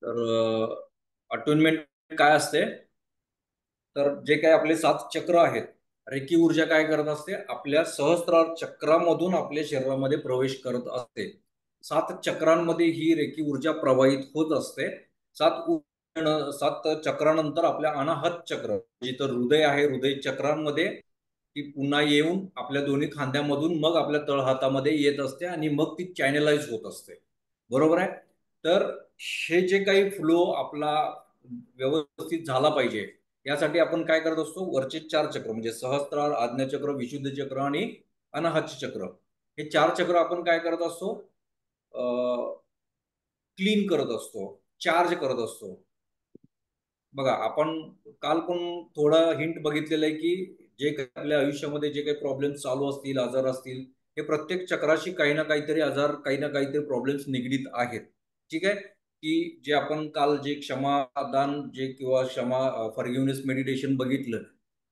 तर अटुनमेंट काय असते? तर जे काही आपले 7 चक्र आहेत, रेकी ऊर्जा काय करत असते? आपल्या सहस्त्रार चक्रामधून आपल्या शरीरामध्ये प्रवेश करत असते. 7 चक्रांमध्ये ही रेकी ऊर्जा प्रवाहित होत असते. 7 चक्रानंतर आपल्या अनाहत चक्र, जिथं हृदय आहे, हृदय चक्रांमध्ये ती पुन्हा येऊन आपल्या दोन्ही खांद्यामधून मग आपल्या तळहातामध्ये येत असते आणि मग ती चॅनलाइज होत असते. बरोबर आहे? तर हे जे काही फ्लो आपला व्यवस्थित झाला पाहिजे, यासाठी आपण काय करत असतो? वरचे 4 चक्र म्हणजे सहस्त्रार, आज्ञाचक्र, विशुद्ध चक्र आणि अनाहत चक्र, हे 4 चक्र आपण काय करत असतो? क्लीन करत असतो, चार्ज करत असतो. बघा, आपण काल पण थोडं हिंट बघितलेलं आहे की जे काही आपल्या आयुष्यामध्ये जे काही प्रॉब्लेम चालू असतील, आजार असतील, हे प्रत्येक चक्राशी काही ना काहीतरी आजार, काही ना काहीतरी प्रॉब्लेम्स निगडीत आहेत. ठीक आहे? की जे आपण काल जे क्षमादान जे किंवा फॉरगिव्हनेस मेडिटेशन बघितलं,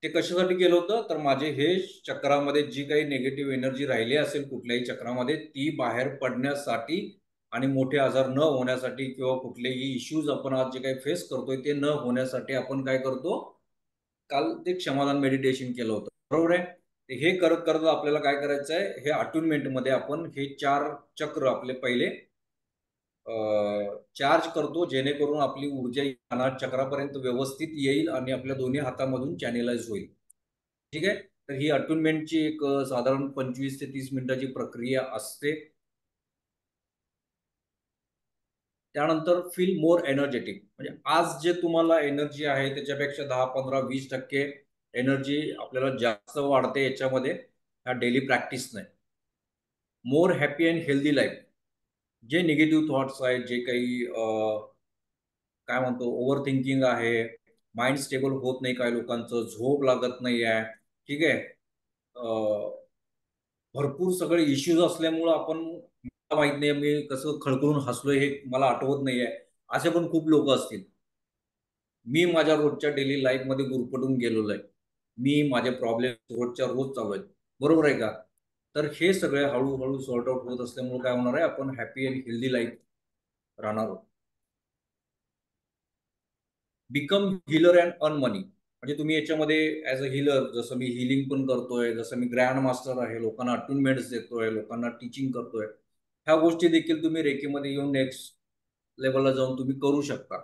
ते कशासाठी केलं होतं? तर माझे हे चक्रामध्ये जी काही निगेटिव्ह एनर्जी राहिली असेल कुठल्याही चक्रामध्ये, ती बाहेर पडण्यासाठी आणि मोठे आजार न होण्यासाठी किंवा कुठलेही इश्यूज आपण आज जे काही फेस करतोय ते न होण्यासाठी आपण काय करतो? काल ते क्षमादान मेडिटेशन केलं होतं. बरोबर आहे? हे करत करत आपल्याला काय करायचं आहे? हे अटुनमेंट मध्ये आपण हे 4 चक्र आपले पहिले चार्ज करतो, जेणेकरून आपली ऊर्जा अनाहत चक्रापर्यंत व्यवस्थित येईल आणि आपल्या दोन्ही हातामधून चॅनेलाइज होईल. ठीक आहे? तर ही अटुनमेंटची एक साधारण 25 ते 30 मिनिटाची प्रक्रिया असते. त्यानंतर फील मोर एनर्जेटिक, म्हणजे आज जे तुम्हाला एनर्जी आहे त्याच्यापेक्षा 10, 15, 20% एनर्जी आपल्याला जास्त वाढते याच्यामध्ये, ह्या डेली प्रॅक्टिस नाही. मोर हॅपी अँड हेल्दी लाईफ, जे निगेटिव्ह थॉट्स आहेत, जे काही काय म्हणतो ओव्हर थिंकिंग आहे, माइंड स्टेबल होत नाही, काही लोकांचं झोप लागत नाही आहे. ठीक आहे? भरपूर सगळे इश्यूज असल्यामुळं आपण, मला माहित नाही मी कसं खळखळून हसलोय हे मला आठवत नाहीये, असे पण खूप लोक असतील. मी माझ्या रोजच्या डेली लाईफ मध्ये गुरफटून गेलेलो आहे. मी माझे प्रॉब्लेम रोजच्या रोज चालू आहेत. बरोबर आहे का? तर हे सगळे हळूहळू सॉर्ट आउट होत असल्यामुळे काय होणार आहे? आपण हॅपी अँड हेल्दी लाईफ राहणार आहोत. बिकम हिलर अँड अर्न मनी, म्हणजे तुम्ही याच्यामध्ये ऍज अ हिलर, जसं मी हिलिंग पण करतोय, जसं मी ग्रँड मास्टर आहे, लोकांना अटुनमेंट्स देतोय, लोकांना टीचिंग करतोय, ह्या गोष्टी देखील तुम्ही रेकीमध्ये येऊन नेक्स्ट लेवलला जाऊन तुम्ही करू शकता.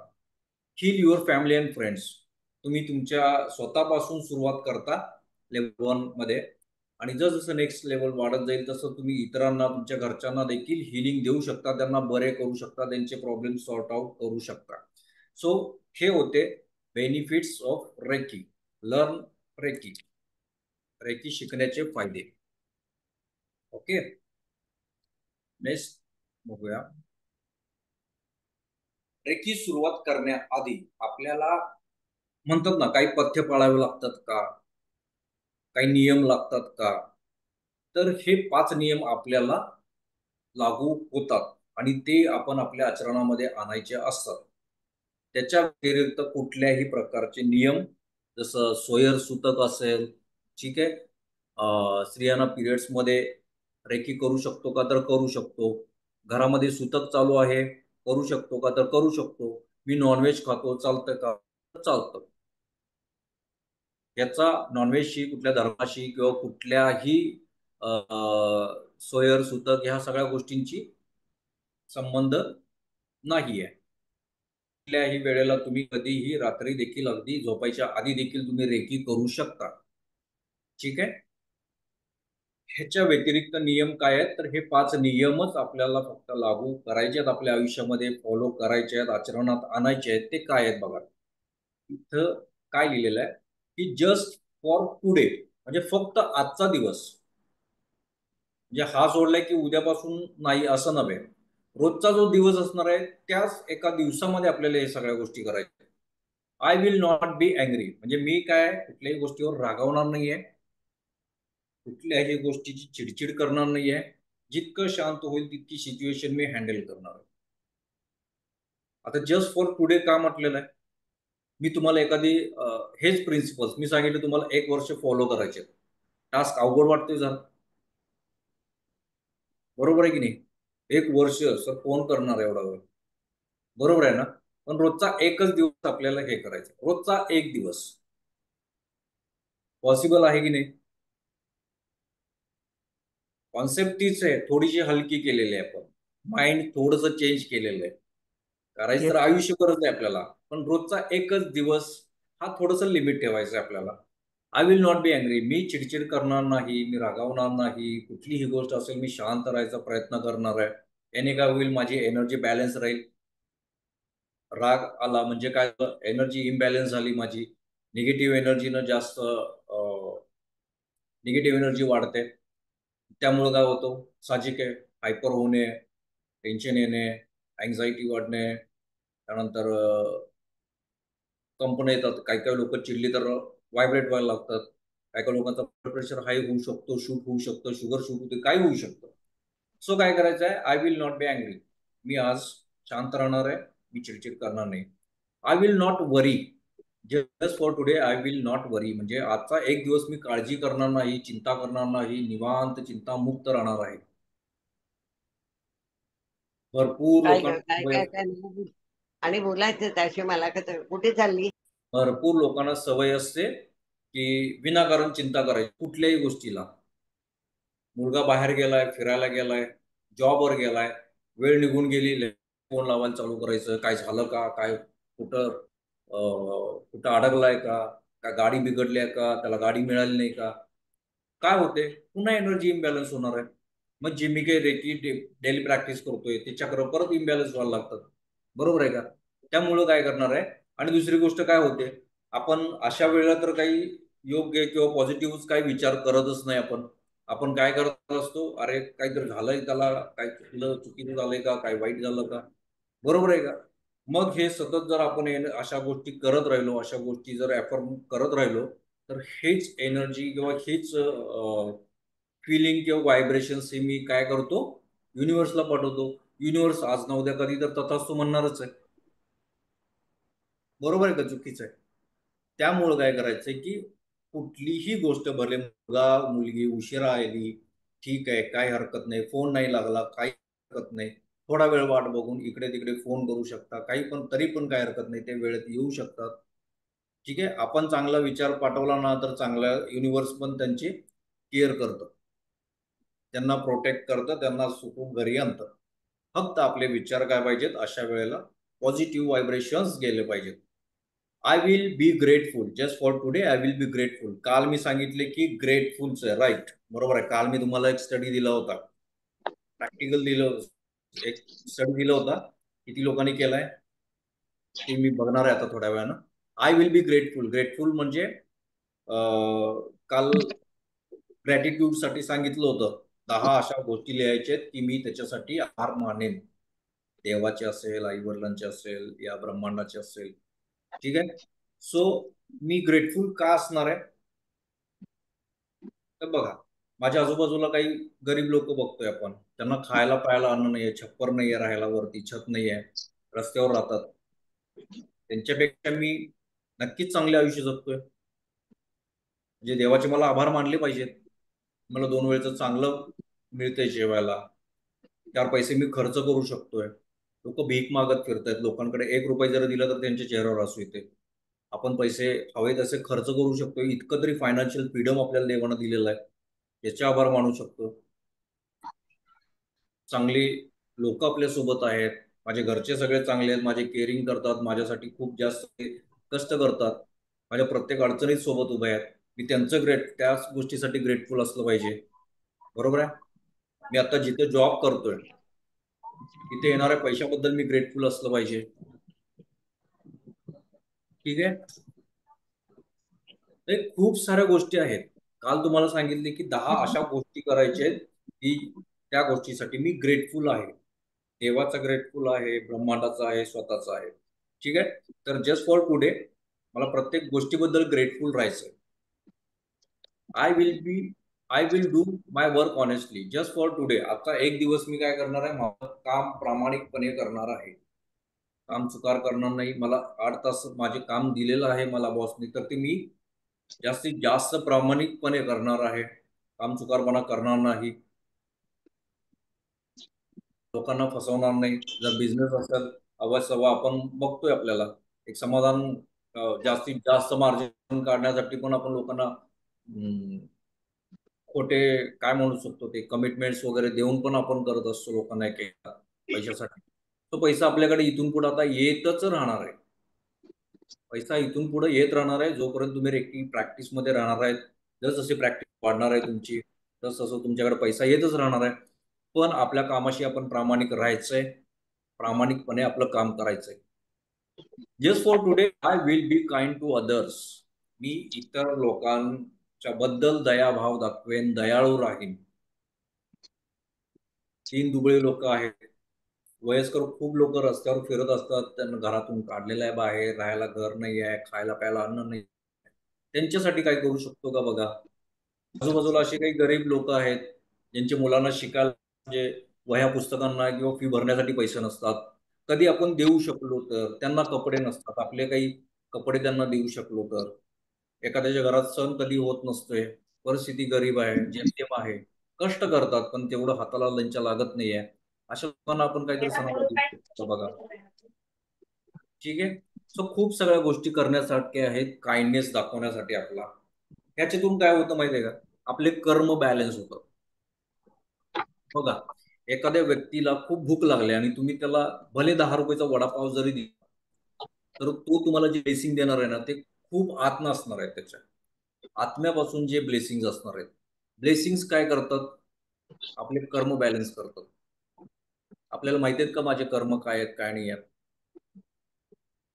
Heal your family and friends, तुम्ही तुमच्या स्वतःपासून सुरुवात करता लेवल 1 मध्ये, आणि जसं नेक्स्ट लेवल वाढत जाईल तसं तुम्ही इतरांना, तुमच्या घरच्यांना देखील हिलिंग देऊ शकता, त्यांना बरे करू शकता, त्यांचे प्रॉब्लेम सॉर्ट आउट करू शकता. सो हे होते benefits of reiki. Learn reiki, reiki शिकण्याचे फायदे. ओके, नेक्स्ट बघूया. रेकी सुरुवात करण्याआधी आपल्याला म्हणतात ना, काही पथ्य पाळावे लागतात का, काही नियम लागतात का? तर हे 5 नियम आपल्याला लागू होतात आणि ते आपण आपल्या आचरणामध्ये आणायचे असतात. त्याच्या व्यतिरिक्त कुठल्याही प्रकारचे नियम, जसं सोयर सुतक असेल, ठीक आहे, स्त्रियांना पिरियड्समध्ये रेकी करू शकतो का? तर करू शकतो. घरामध्ये सुतक चालू आहे, करू शकतो का? तर करू शकतो. मी नॉनव्हेज खातो, चालतं का? तर चालतं. याचा नॉनव्हेजशी, कुठल्या धर्माशी किंवा कुठल्याही सोयर सुतक ह्या सगळ्या गोष्टींची संबंध नाहीये. कुठल्याही वेळेला तुम्ही कधीही रात्री देखील, अगदी झोपायच्या आधी देखील तुम्ही रेकी करू शकता. ठीक आहे? ह्याच्या व्यतिरिक्त नियम काय आहेत? तर हे 5 नियमच आपल्याला फक्त लागू करायचे आहेत आपल्या आयुष्यामध्ये, फॉलो करायचे आहेत, आचरणात आणायचे आहेत. ते काय आहेत बघा. इथं काय लिहिलेलं आहे की जस्ट फॉर टुडे, म्हणजे फक्त आजचा दिवस, म्हणजे हा सोडलाय की उद्यापासून नाही असं नव्हे. रोजचा जो दिवस असणार आहे त्याच एका दिवसामध्ये आपल्याला हे सगळ्या गोष्टी करायच्या. I will not be angry, म्हणजे मी काय कुठल्याही गोष्टीवर रागावणार नाहीये, कुठल्याही गोष्टीची चिडचिड करणार नाहीये. जितकं शांत होईल तितकी सिच्युएशन मी हँडल करणार आहे. आता जस्ट फॉर टुडे का म्हटलेलं आहे? मी तुम्हाला एखादी हेच प्रिन्सिपल्स मी सांगितले तुम्हाला 1 वर्ष फॉलो करायचे. टास्क अवघड वाटतोय जरा, बरोबर आहे की नाही? 1 वर्ष सर कोण करणार एवढा वेळ? बरोबर आहे ना? पण रोजचा एकच दिवस आपल्याला हे करायचं, रोजचा एक दिवस. पॉसिबल आहे की नाही? कॉन्सेप्ट तीच आहे, थोडीशी हलकी केलेली आहे, आपण माइंड थोडंसं चेंज केलेलं आहे. करायचं तर येस. आयुष्यभरच आहे आपल्याला, पण रोजचा एकच दिवस हा थोडंसं लिमिट ठेवायचं आहे आपल्याला. I will not be angry, मी चिडचिड करणार नाही, मी रागावणार नाही, कुठलीही गोष्ट असेल मी शांत राहायचा प्रयत्न करणार आहे. याने काय होईल, माझी एनर्जी बॅलन्स राहील. राग आला म्हणजे काय, एनर्जी इम्बॅलन्स झाली माझी, निगेटिव्ह एनर्जीनं जास्त निगेटिव्ह एनर्जी वाढते. त्यामुळे काय होतं, साहजिक आहे, हायपर होणे, टेन्शन येणे, अँझायटी वाढणे, त्यानंतर कंपन येतात. काही काही लोक चिडली तर व्हायब्रेट व्हायला लागतात. काही काही लोकांचा ब्लड प्रेशर हाय होऊ शकतो, शूट होऊ शकतं, शुगर शूट होते, काय होऊ शकतं. सो काय करायचं आहे, I will not be angry. मी आज शांत राहणार आहे, मी चिडचिड करणार नाही. I will not worry, just for today I will not worry, म्हणजे आजचा एक दिवस मी काळजी करणार नाही, चिंता करणार नाही, निवांत चिंतामुक्त राहणार आहे. भरपूर काय ग, काय लोकांना काय काय नाही. आणि बोलायचं त्याशिवाय मला कसं, कुठे चालली? भरपूर लोकांना सवय असते की विनाकारण चिंता करायची कुठल्याही गोष्टीला. मुलगा बाहेर गेलाय, फिरायला गेलाय, जॉबवर गेलाय, वेळ निघून गेली, फोन लावायला चालू करायचं, काय झालं का, काय कुठं कुठं अडकलाय का, का गाडी बिघडली आहे का, त्याला गाडी मिळाली नाही का. काय होते, पुन्हा एनर्जी इम्बॅलन्स होणार आहे. मग जे मी काही रेकी डेली प्रॅक्टिस करतोय ते चक्र परत इम्बॅलन्स व्हायला लागतात. बरोबर आहे का? त्यामुळं काय करणार आहे. आणि दुसरी गोष्ट काय होते, आपण अशा वेळेला तर काही योग्य किंवा पॉझिटिव्ह काही विचार करतच नाही. आपण आपण काय करत असतो, अरे काहीतरी झालंय, त्याला काय चुकलं, चुकीचं झालंय का, काय वाईट झालं का. बरोबर आहे का? मग हे सतत जर आपण अशा गोष्टी करत राहिलो, अशा गोष्टी जर ऍफर्म करत राहिलो, तर हेच एनर्जी किंवा हेच फिलिंग किंवा व्हायब्रेशन्स हे मी काय करतो, युनिव्हर्सला पाठवतो. युनिव्हर्स आज ना उद्या कधी तर तथास्तु म्हणणारच आहे. बरोबर आहे का, चुकीचं आहे? त्यामुळं काय करायचंय की कुठलीही गोष्ट, भरले मुलगा मुलगी उशिरा आली, ठीक आहे, काही हरकत नाही, फोन नाही लागला, काही हरकत नाही, थोडा वेळ वाट बघून इकडे तिकडे फोन करू शकता, काही पण तरी पण काय हरकत नाही, ते वेळेत येऊ शकतात. ठीक आहे, आपण चांगला विचार पाठवला ना तर चांगला युनिव्हर्स पण त्यांची केअर करतं, त्यांना प्रोटेक्ट करतं, त्यांना सुखून घरी आणतं. फक्त आपले विचार काय पाहिजेत अशा वेळेला, पॉझिटिव्ह व्हायब्रेशन्स गेले पाहिजेत. I will be grateful, just for today I will be grateful. काल मी सांगितले की ग्रेटफुलच आहे, राईट, बरोबर आहे. काल मी तुम्हाला एक स्टडी दिला होता, प्रॅक्टिकल दिलं, एक स्टडी दिला होता, किती लोकांनी केलाय ते मी बघणार आहे आता थोड्या वेळानं. I will be grateful, grateful म्हणजे काल ग्रॅटिट्यूड साठी सांगितलं होतं, 10 अशा गोष्टी लिहायच्या की मी त्याच्यासाठी आभार मानेन. देवाचे असेल, आई वडिलांचे असेल, या ब्रह्मांडाचे असेल. ठीक आहे. सो मी ग्रेटफुल का असणार आहे, तर बघा, माझ्या आजूबाजूला काही गरीब लोक बघतोय आपण, त्यांना खायला प्यायला अन्न नाहीये, छप्पर नाहीये, राहायला वरती छत नाहीये, रस्त्यावर राहतात. त्यांच्यापेक्षा मी नक्कीच चांगले आयुष्य जगतोय, म्हणजे देवाचे मला आभार मानले पाहिजेत. मला 2 वेळचं चांगलं मिळतंय जेवायला, 4 पैसे मी खर्च करू शकतोय. लोक भीक मागत फिरतायत, लोकांकडे 1 रुपया जर दिला तर त्यांच्या चेहऱ्यावर हसू येते. आपण पैसे हवे तसे खर्च करू शकतो, इतकं तरी फायनान्शियल फ्रीडम आपल्याला देवानं दिलेलं आहे, याचे आभार मानू शकतो. चांगली लोक आपल्या सोबत आहेत, माझे घरचे सगळे चांगले आहेत, माझे केअरिंग करतात, माझ्यासाठी खूप जास्त कष्ट करतात, माझ्या प्रत्येक अडचणीत सोबत उभे आहेत. मी त्यांचं त्याच गोष्टीसाठी ग्रेटफुल असलं पाहिजे. बरोबर आहे. मी आता जिथे जॉब करतोय तिथे येणाऱ्या पैशाबद्दल मी ग्रेटफुल असलं पाहिजे. ठीक आहे. हे खूप साऱ्या गोष्टी आहेत. काल तुम्हाला सांगितले की 10 अशा गोष्टी करायच्या आहेत की त्या गोष्टीसाठी मी ग्रेटफुल आहे. देवाचा ग्रेटफुल आहे, ब्रह्मांडाचा आहे, स्वतःचा आहे. ठीक आहे. तर जस्ट फॉर टुडे मला प्रत्येक गोष्टीबद्दल ग्रेटफुल राहायचं. I will be I will do my work honestly, just for today. आता एक दिवस मी काय करणार आहे, माझं काम प्रामाणिकपणे करणार आहे, काम चुकार करणार नाही. मला 8 तास माझे काम दिलेलं आहे मला बॉसने, तर ते मी जास्तीत जास्त प्रामाणिकपणे करणार आहे, काम चुकारपणा करणार नाही, लोकांना फसवणार नाही. जर बिझनेस असेल अवासवा आपण बघतोय आपल्याला एक समाधान जास्तीत जास्त मार्जिन काढण्यासाठी पण आपण लोकांना खोटे काय म्हणू शकतो ते कमिटमेंट्स वगैरे देऊन पण आपण करत असतो लोकांना एक पैशासाठी. तो पैसा आपल्याकडे इथून पुढे आता येतच राहणार आहे. पैसा इथून पुढे येत राहणार आहे जोपर्यंत तुम्ही रेकी प्रॅक्टिसमध्ये राहणार आहेत. जसजशी प्रॅक्टिस वाढणार आहे तुमची तसं तुमच्याकडे पैसा येतच राहणार आहे. पण आपल्या कामाशी आपण प्रामाणिक राहायचंय, प्रामाणिकपणे आपलं काम करायचंय. Just for today I will be kind to others. मी इतर लोकांच्या बद्दल दयाभाव दाखवेन, दयाळू राहीन. दुबळे लोक आहेत, वयस्कर खूप लोक रस्त्यावर फिरत असतात, त्यांना घरातून काढलेलं आहे, बाहेर राहायला घर नाही आहे, खायला प्यायला अन्न नाही. त्यांच्यासाठी काय करू शकतो का बघा. आजूबाजूला असे काही गरीब लोक आहेत ज्यांच्या मुलांना शिकायला म्हणजे वह्या पुस्तकांना किंवा फी भरण्यासाठी पैसे नसतात. कधी आपण देऊ शकलो तर, त्यांना कपडे नसतात, आपले काही कपडे त्यांना देऊ शकलो तर. एखाद्याच्या घरात सण कधी होत नसतोय, परिस्थिती गरीब आहे, जेमतेम आहे, कष्ट करतात पण तेवढं हाताला लंच लागत नाहीये, अशा लोकांना आपण काहीतरी सणाला देऊ शकतो बघा. ठीक आहे. सो खूप सगळ्या गोष्टी करण्यासाठी आहेत, काइंडनेस दाखवण्यासाठी आपला. ह्याच्यातून काय होतं माहितीये का, आपले कर्म बॅलन्स होतं बघा. एखाद्या व्यक्तीला खूप भूक लागली आणि तुम्ही त्याला भले 10 रुपयाचा वडापाव जरी दिला तर तो तुम्हाला जे ब्लेसिंग देणार आहे ना ते खूप आत्मा असणार आहे. त्याच्या आत्म्यापासून जे ब्लेसिंग असणार आहेत. ब्लेसिंग्स काय करतात, आपले कर्म बॅलन्स करतात. आपल्याला माहिती आहेत का माझे कर्म काय आहेत काय नाही आहेत.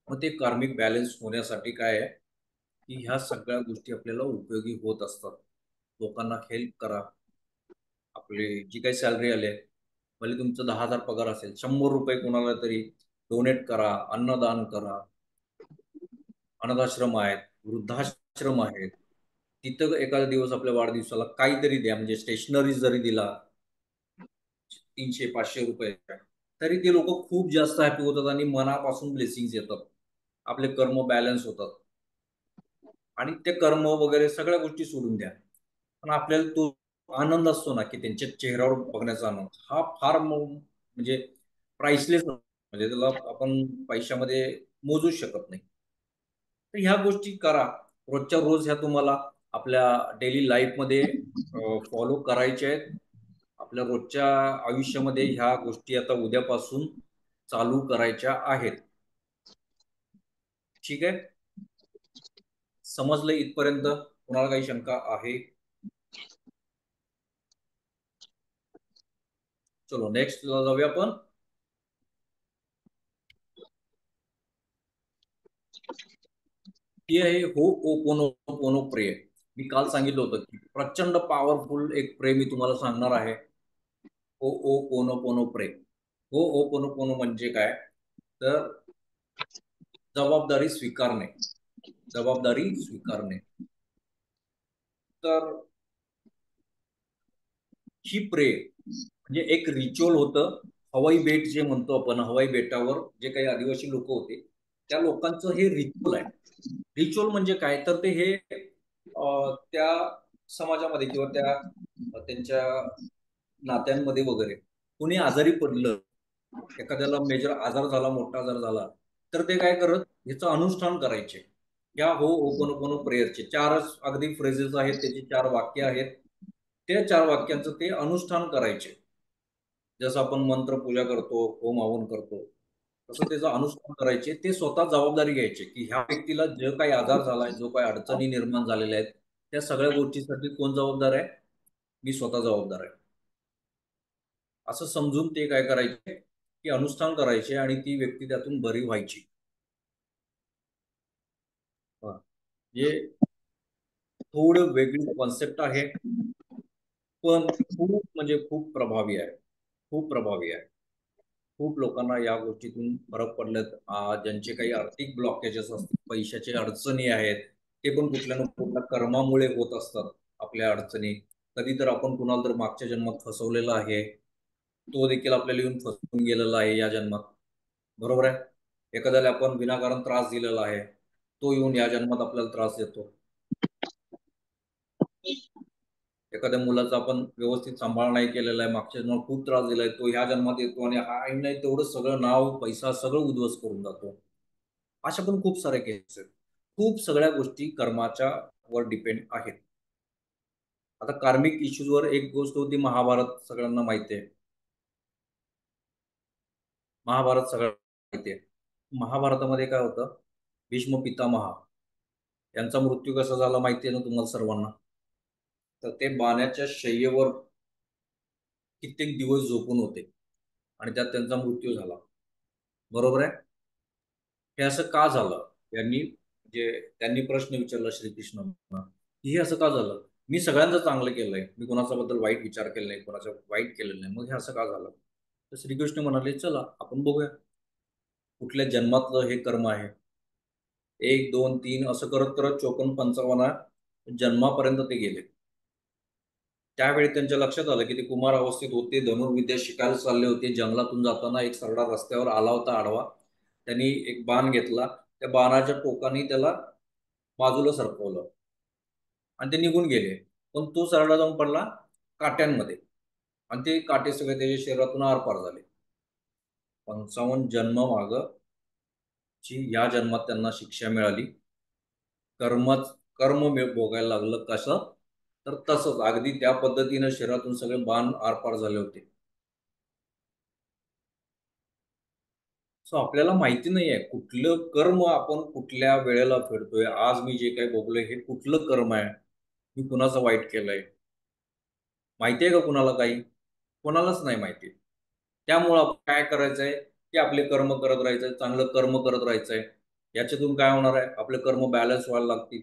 मग ते कार्मिक बॅलन्स होण्यासाठी काय आहे की ह्या सगळ्या गोष्टी आपल्याला उपयोगी होत असतात. लोकांना हेल्प करा. आपली जी काही सॅलरी आली आहे, भले तुमचं 10,000 पगार असेल, 100 रुपये कोणाला तरी डोनेट करा, अन्नदान करा. अनाथाश्रम आहेत, वृद्धाश्रम आहेत, तिथं एखादा दिवस आपल्या वाढदिवसाला काहीतरी द्या. म्हणजे स्टेशनरी जरी दिला 300-500 रुपये, तरी ते लोक खूप जास्त हॅपी होतात आणि मनापासून ब्लेसिंग्स येतात. आपले कर्म बॅलन्स होतात आणि ते कर्म वगैरे सगळ्या गोष्टी सोडून द्या, पण आपल्याला तो आनंद असतो ना की त्यांच्या चेहऱ्यावर बघण्याचा आनंद हा फार म्हणजे प्राइसलेस, म्हणजे त्याला आपण पैशामध्ये मोजूच शकत नाही. तर ह्या गोष्टी करा. रोजच्या रोज ह्या तुम्हाला आपल्या डेली लाईफमध्ये फॉलो करायच्या आहेत. आपल्या रोजच्या आयुष्यामध्ये ह्या गोष्टी आता उद्यापासून चालू करायच्या आहेत. ठीक आहे. समजलं इथपर्यंत? कोणाला काही शंका आहे? चलो नेक्स्ट जाऊया आपण. ती आहे हो ओ पोनो पोनो प्रे. मी काल सांगितलं होतं की प्रचंड पॉवरफुल एक प्रे मी तुम्हाला सांगणार आहे. हो ओ पोनो पोनो प्रे. हो ओ पोनो पोनो म्हणजे काय तर जबाबदारी स्वीकारणे. जबाबदारी स्वीकारणे. तर ही प्रे म्हणजे एक रिच्युअल होतं. हवाई बेट जे म्हणतो आपण, हवाई बेटावर जे काही आदिवासी लोक होते त्या लोकांचं हे रिच्युअल आहे. रिच्युअल म्हणजे काय तर ते हे त्या समाजामध्ये किंवा त्या त्यांच्या नात्यांमध्ये वगैरे कुणी आजारी पडलं, एखाद्याला मेजर आजार झाला, मोठा आजार झाला, तर ते काय करत ह्याचं अनुष्ठान करायचे. या हो ओपन प्रेयरचे चारच अगदी फ्रेजेस आहेत, त्याची 4 वाक्य आहेत. त्या 4 वाक्यांचं ते अनुष्ठान करायचे. जसं आपण मंत्र पूजा करतो, होम हवन करतो, तसं त्याचं अनुष्ठान करायचे. ते स्वतः जबाबदारी घ्यायचे की ह्या व्यक्तीला जो काही आजार झालाय, जो काही अडचणी निर्माण झालेल्या आहेत, त्या सगळ्या गोष्टीसाठी कोण जबाबदार आहे? मी स्वतः जबाबदार आहे. असं समजून ते काय करायचे की अनुष्ठान करायचे आणि ती व्यक्ती त्यातून बरी व्हायची. हे थोडं वेगळी कॉन्सेप्ट आहे, पण खूप म्हणजे खूप प्रभावी आहे. खूप प्रभावी आहे. खूप लोकांना या गोष्टीतून फरक पडलेत. ज्यांचे काही आर्थिक ब्लॉकेजेस असतील, पैशाच्या अडचणी आहेत, ते पण कुठल्या ना कुठल्या कर्मामुळे होत असतात. आपल्या अडचणी कधी तर आपण कुणाला तर मागच्या जन्मात फसवलेलं आहे, तो देखील आपल्याला येऊन फसवून गेलेला आहे या जन्मात. बरोबर आहे. एखाद्याला आपण विनाकारण त्रास दिलेला आहे, तो येऊन या जन्मात आपल्याला त्रास देतो. एखाद्या मुलाचा आपण व्यवस्थित सांभाळ नाही केलेला आहे, मागच्या जन्मात खूप त्रास दिलाय, तो ह्या जन्मात येतो आणि हा आई नाही तेवढं सगळं नाव, पैसा सगळं उद्ध्वस्त करून जातो. अशा पण खूप साऱ्या केसेस आहेत. खूप सगळ्या गोष्टी कर्माच्या वर डिपेंड आहेत. आता कार्मिक इश्यूजवर एक गोष्ट होती महाभारत, सगळ्यांना माहिती आहे. महाभारत सगळ्यांना माहिती आहे. महाभारतामध्ये काय होतं, भीष्म पितामहा यांचा मृत्यू कसा झाला माहिती आहे ना तुम्हाला सर्वांना. तर ते बाण्याच्या शय्येवर कित्येक दिवस झोपून होते आणि त्यात त्यांचा मृत्यू झाला. बरोबर आहे. हे असं का झालं? त्यांनी प्रश्न विचारला श्रीकृष्णांना, की हे असं का झालं? मी सगळ्यांचं चांगलं केलंय, मी कोणाच्याबद्दल वाईट विचार केला नाही, कोणाचं वाईट केलेलं नाही, मग हे असं का झालं? तर श्रीकृष्ण म्हणाले, चला आपण बघूया कुठल्या जन्मातलं हे कर्म आहे. एक दोन तीन असं करत करत 54-55 जन्मापर्यंत ते गेले. त्यावेळी त्यांच्या लक्षात आलं की ते कुमार अवस्थेत होते, धनुर्विद्या शिकायला चालले होते. जंगलातून जाताना एक सरडा रस्त्यावर आला होता आडवा. त्यांनी एक बाण घेतला, त्या बाणाच्या टोकाने त्याला बाजूला सरकवलं आणि ते निघून गेले. पण तो सरडा जाऊन पडला काट्यांमध्ये आणि ते काटे सगळे त्याच्या शरीरातून आरपार झाले. 55 जन्म माग ची या जन्मात त्यांना शिक्षा मिळाली. कर्मच कर्म भोगायला लागलं. कसं? तर तसंच अगदी त्या पद्धतीनं शरीरातून सगळे बाण आरपार झाले होते. सो आपल्याला माहिती नाही आहे कुठलं कर्म आपण कुठल्या वेळेला फेडतोय. आज मी जे काही भोगलोय हे कुठलं कर्म आहे, मी कुणाचं वाईट केलंय, माहिती आहे का कुणाला काही? कोणालाच नाही माहिती. त्यामुळं आपण काय करायचंय, की आपले कर्म करत राहायचंय, चांगलं कर्म करत राहायचंय. याच्यातून काय होणार आहे, आपले कर्म बॅलन्स व्हायला लागतील.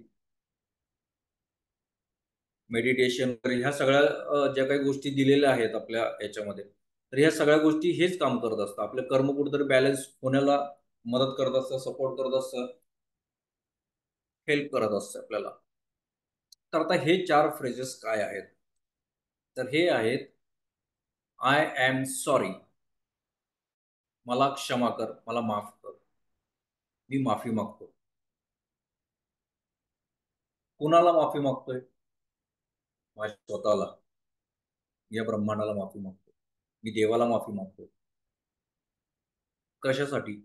मेडिटेशन वगैरे ह्या सगळ्या ज्या काही गोष्टी दिलेल्या आहेत आपल्या याच्यामध्ये, तर ह्या सगळ्या गोष्टी हेच काम करत असतात. आपले कर्म कुठेतरी बॅलन्स होण्याला मदत करत असतात, सपोर्ट करत असतात, हेल्प करत असतात आपल्याला. तर आता हे 4 फ्रेजेस काय आहेत? तर हे आहेत, आय एम सॉरी, मला क्षमा कर, मला माफ कर, मी माफी मागतो. कुणाला माफी मागतोय? माझ्या स्वतःला. या ब्रह्मांडाला माफी मागतो. मी देवाला माफी मागतो. कशासाठी?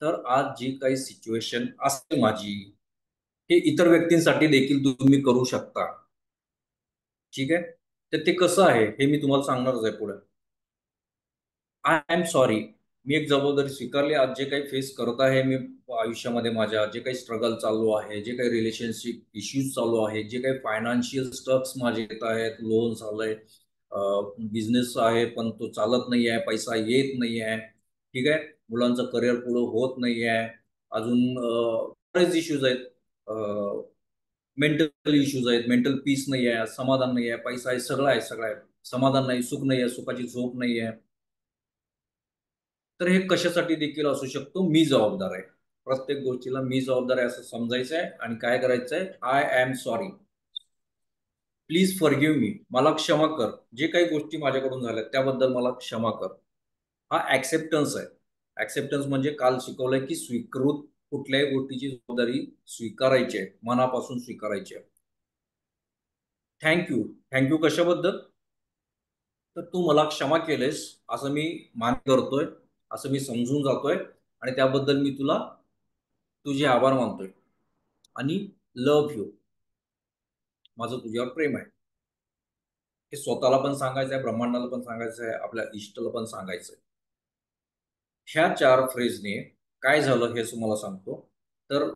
तर आज जी काही सिच्युएशन असते माझी, हे इतर व्यक्तींसाठी देखील तुम्ही करू शकता. ठीक आहे? तर ते कसं आहे हे मी तुम्हाला सांगणारच आहे पुढे. I am sorry. मी एक जबाबदारी स्वीकारली. आज जे काही फेस करत आहे मी आयुष्यामध्ये, माझ्या जे काही स्ट्रगल चालू आहे, जे काही रिलेशनशिप इश्यूज चालू आहे, जे काही फायनान्शियल स्ट्रक्स माझे येत आहेत, लोन्स आलंय, बिझनेस आहे पण तो चालत नाही आहे, पैसा येत नाही आहे. ठीक आहे. मुलांचं करिअर पुढं होत नाही आहे. अजून बरेच इश्यूज आहेत. मेंटल इश्यूज आहेत, मेंटल पीस नाही आहे, समाधान नाही आहे, पैसा आहे, सगळं आहे, सगळं आहे. समाधान नाही, सुख नाही आहे, सुखाची झोप नाही आहे. तर हे कशासाठी देखील असू शकतो, मी जबाबदार आहे. प्रत्येक गोष्टीला मी जबाबदार आहे असं समजायचं आहे आणि काय करायचं आहे, I am sorry, please forgive me, मला क्षमा कर, जे काही गोष्टी माझ्याकडून झाल्या त्याबद्दल मला क्षमा कर. हा ऍक्सेप्टन्स आहे. ऍक्सेप्टन्स म्हणजे काल शिकवलंय की स्वीकृत कुठल्याही गोष्टीची जबाबदारी स्वीकारायची आहे, मनापासून स्वीकारायची आहे. थँक्यू. थँक्यू कशाबद्दल? तर तू मला क्षमा केलेस असं मी मान्य करतोय, असं मी समजून जातोय आणि त्याबद्दल मी तुझे आभार मानतोय आणि लव्ह यू, माझं तुझ्यावर प्रेम आहे. हे स्वतःला पण सांगायचं आहे, ब्रह्मांडाला पण सांगायचं आहे, आपल्या इष्टला पण सांगायचं आहे. ह्या 4 फ्रेजने काय झालं हे तुम्हाला सांगतो. तर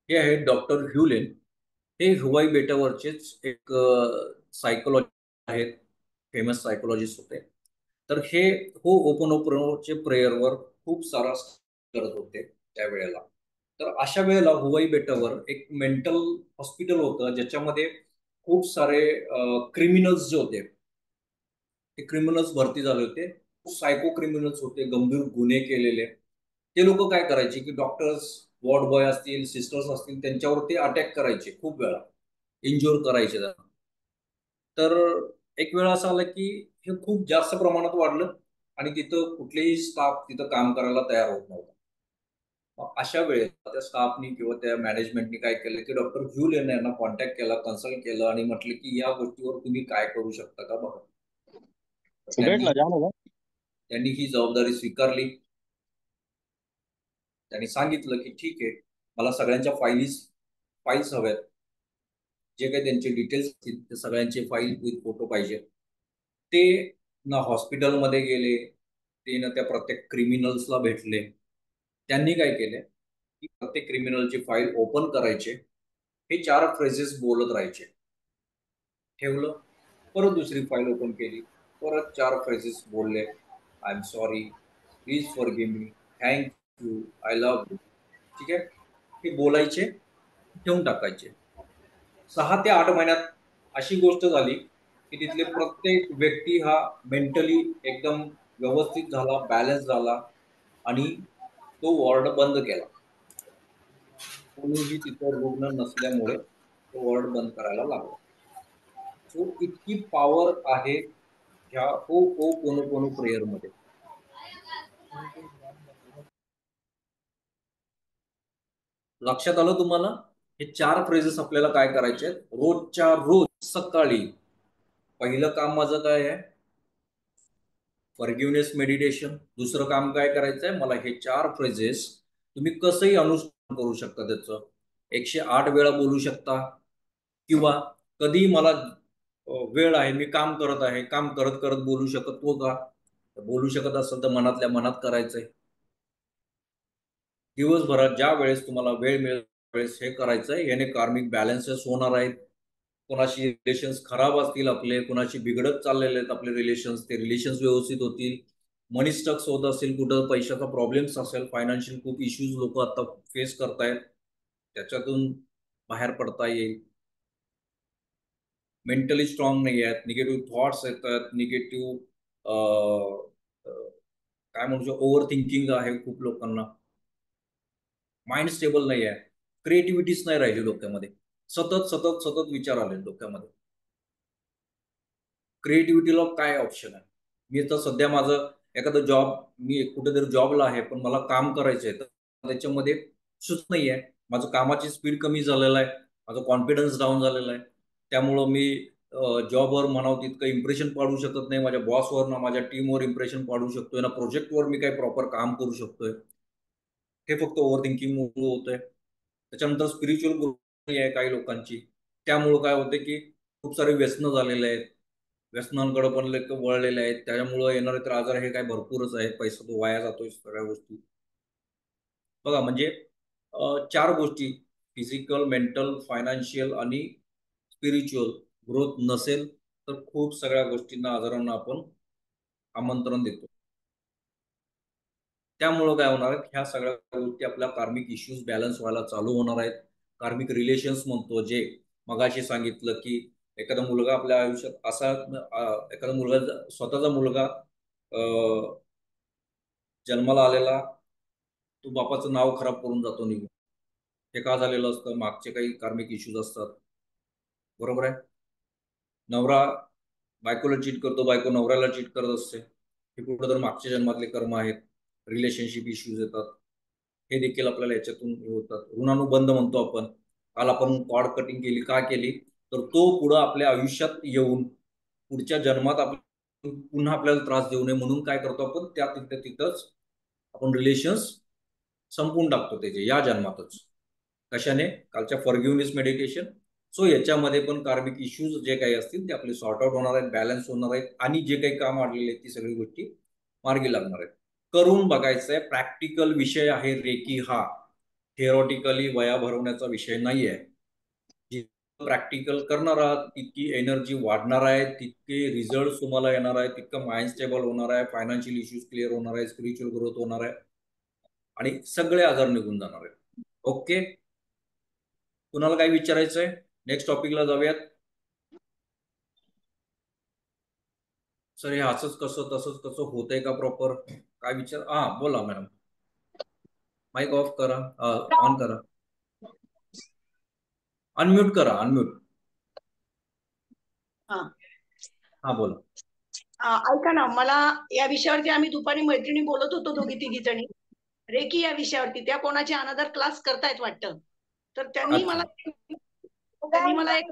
हे आहेत डॉक्टर ह्युलेन. हे हुवाई बेटावरचेच एक सायकोलॉजी आहेत, फेमस सायकोलॉजिस्ट होते. तर हे हो ओपनोपनोचे प्रेयरवर खूप सारा करत होते त्यावेळेला. तर अशा वेळेला हुवाई बेटावर एक मेंटल हॉस्पिटल होतं ज्याच्यामध्ये खूप सारे क्रिमिनल्स जे होते, ते क्रिमिनल्स भरती झाले होते. सायको क्रिमिनल्स होते, गंभीर गुन्हे केलेले. ते लोक काय करायचे की डॉक्टर्स, वॉर्ड बॉय असतील, सिस्टर्स असतील, त्यांच्यावरती अटॅक करायचे खूप वेळा, इंज्युअर करायचे त्यांना. तर एक वेळ असं आलं की हे खूप जास्त प्रमाणात वाढलं आणि तिथं कुठलेही स्टाफ तिथं काम करायला तयार होत नव्हता. अशा वेळेस त्या स्टाफनी किंवा त्या मॅनेजमेंटनी काय केलं की डॉक्टर झ्यूल यांना कॉन्टॅक्ट केला, कन्सल्ट केलं आणि म्हटलं की या गोष्टीवर तुम्ही काय करू शकता का बघा. तर त्यांनी भेटला जाणं का? त्यांनी ही जबाबदारी स्वीकारली. त्यांनी सांगितलं की ठीक आहे, मला सगळ्यांच्या फाईल्स हव्यात, जे काही त्यांचे डिटेल्स असतील ते सगळ्यांचे फाईल विथ फोटो पाहिजे. ते ना हॉस्पिटलमध्ये गेले, ते ना त्या प्रत्येक क्रिमिनल्सला भेटले. त्यांनी काय केले की प्रत्येक क्रिमिनलची फाईल ओपन करायचे, हे 4 फ्रेजेस बोलत राहायचे. ठेवलं, परत दुसरी फाईल ओपन केली, परत 4 फ्रेजेस बोलले, I am sorry, please forgive me, thank you, I love you. ठीक आहे, हे बोलायचे, ठेवून टाकायचे. 6 ते 8 महिन्यात अशी गोष्ट झाली की तिथले प्रत्येक व्यक्ती हा मेंटली एकदम व्यवस्थित झाला, बॅलन्स झाला आणि तो वॉर्ड बंद केला. कोणीही तिथं रुग्ण नसल्यामुळे तो वॉर्ड बंद करायला लागला. सो इतकी पॉवर आहे ह्या ओ ओ कोनो कोनो प्रेयर मध्ये. लक्षात आलं तुम्हाला? हे 4 फ्रेजेस आपल्याला काय करायचे आहेत रोजच्या रोज सकाळी. पहिलं काम माझं काय आहे, फॉरगिव्हनेस मेडिटेशन. दुसरं काम काय करायचं आहे, मला हे 4 फ्रेजेस तुम्ही कसंही अनुसरण करू शकता. त्याचं 108 वेळा बोलू शकता किंवा कधी मला वेळ आहे, मी काम करत आहे, काम करत करत बोलू शकत हो का? बोलू शकत असेल तर मनातल्या मनात करायचंय. दिवसभरात ज्या वेळेस तुम्हाला वेळ मिळेल वेळेस हे करायचंय. याने कार्मिक बॅलन्सेस होणार आहेत. कोणाशी रिलेशन्स खराब असतील आपले, कोणाशी बिघडत चाललेले आहेत आपले रिलेशन्स, ते रिलेशन्स व्यवस्थित होतील. मनी स्टक्स होत असेल, कुठं पैशाचा प्रॉब्लेम्स असेल, फायनान्शियल खूप इश्यूज लोक आता फेस करतायत, त्याच्यातून बाहेर पडता येईल. मेंटली स्ट्रॉंग नाही आहेत, निगेटिव्ह थॉट्स येतात, निगेटिव्ह काय म्हणू शकतो, ओव्हर थिंकिंग आहे खूप लोकांना, माइंड स्टेबल नाही आहे, क्रिएटिव्हिटीच नाही राहिली डोक्यामध्ये, सतत सतत सतत विचार आले डोक्यामध्ये. क्रिएटिव्हिटीला काय ऑप्शन आहे? मी तर सध्या माझं एखादं जॉब, मी कुठेतरी जॉबला आहे पण मला काम करायचं आहे, तर त्याच्यामध्ये सुच नाही आहे. माझं कामाची स्पीड कमी झालेलं आहे, माझं कॉन्फिडन्स डाऊन झालेला आहे. त्यामुळं मी जॉबवर म्हणावं तितकं इम्प्रेशन पाडू शकत नाही, माझ्या बॉसवर ना माझ्या टीमवर इम्प्रेशन पाडू शकतोय ना प्रोजेक्टवर मी काही प्रॉपर काम करू शकतोय. हे फक्त ओव्हर थिंकिंग होत आहे. त्याच्यानंतर स्पिरिच्युअल ग्रोथ नाही आहे काही लोकांची. त्यामुळं काय होते की खूप सारे व्यसनं झालेले आहेत, व्यसनांकडे पण लोक वळलेले आहेत. त्याच्यामुळं येणारे तर आजार हे काय भरपूरच आहेत, पैसा तो वाया जातोय सगळ्या गोष्टी. बघा म्हणजे 4 गोष्टी, फिजिकल, मेंटल, फायनान्शियल आणि स्पिरिच्युअल ग्रोथ नसेल तर खूप सगळ्या गोष्टींना, आजारांना आपण आमंत्रण देतो. त्यामुळं काय होणार आहे, ह्या सगळ्या गोष्टी आपल्या कार्मिक इश्यूज बॅलन्स व्हायला चालू होणार आहेत. कार्मिक रिलेशन्स म्हणतो, जे मगाशी सांगितलं की एखादा मुलगा आपल्या आयुष्यात असा, एखादा मुलगा स्वतःचा मुलगा जन्माला आलेला, तो बापाचं नाव खराब करून जातो निघून. हे का झालेलं असतं, मागचे काही कार्मिक इश्यूज असतात. बरोबर आहे. नवरा बायकोला चीट करतो, बायको नवऱ्याला चीट करत असते, हे कुठं तर मागच्या जन्मातले कर्म आहेत. रिलेशनशिप इश्यूज येतात, हे देखील आपल्याला याच्यातून होतात. ऋणानुबंध म्हणतो आपण. काल आपण कॉर्ड कटिंग केली, का केली, तर तो पुढं आपल्या आयुष्यात येऊन पुढच्या जन्मात पुन्हा आपल्याला त्रास देऊ नये म्हणून काय करतो आपण, त्या तिथंच आपण रिलेशन्स संपून टाकतो त्याचे या जन्मातच. कशाने? कालच्या फॉरगिव्हनेस मेडिटेशन. सो याच्यामध्ये पण कार्मिक इश्यूज जे काही असतील ते आपले सॉर्ट आउट होणार आहेत, बॅलन्स होणार आहेत आणि जे काही काम आलेले आहेत ती सगळी गोष्टी मार्गी लागणार आहेत. करून बघायचं आहे. प्रॅक्टिकल विषय आहे रेकी हा, थिअरॉटिकली वया भरवण्याचा विषय नाही आहे. प्रॅक्टिकल करणार आहात तितकी एनर्जी वाढणार आहे, तितके रिझल्ट तुम्हाला येणार आहे, तितकं माइंड स्टेबल होणार आहे, फायनान्शियल इश्यूज क्लिअर होणार आहे, स्पिरिच्युअल ग्रोथ होणार आहे आणि सगळे आजार निघून जाणार आहेत. ओके, कुणाला काय विचारायचंय? नेक्स्ट टॉपिकला जाऊयात. सर हे असंच कसं तसंच कसं होतंय का प्रॉपर, काय विचार? हा बोला मॅडम, माईक ऑफ करा, ऑन करा, अनम्यूट करा, अनम्यूट. हा हा बोला. ऐका ना, मला या विषयावरती आम्ही दुपारी मैत्रिणी बोलत होतो दोघी तिघी जणी. रेकी या विषयावरती. त्या कोणाचे अनदर क्लास करतायत वाटतं. तर त्यांनी अच्छा. मला एक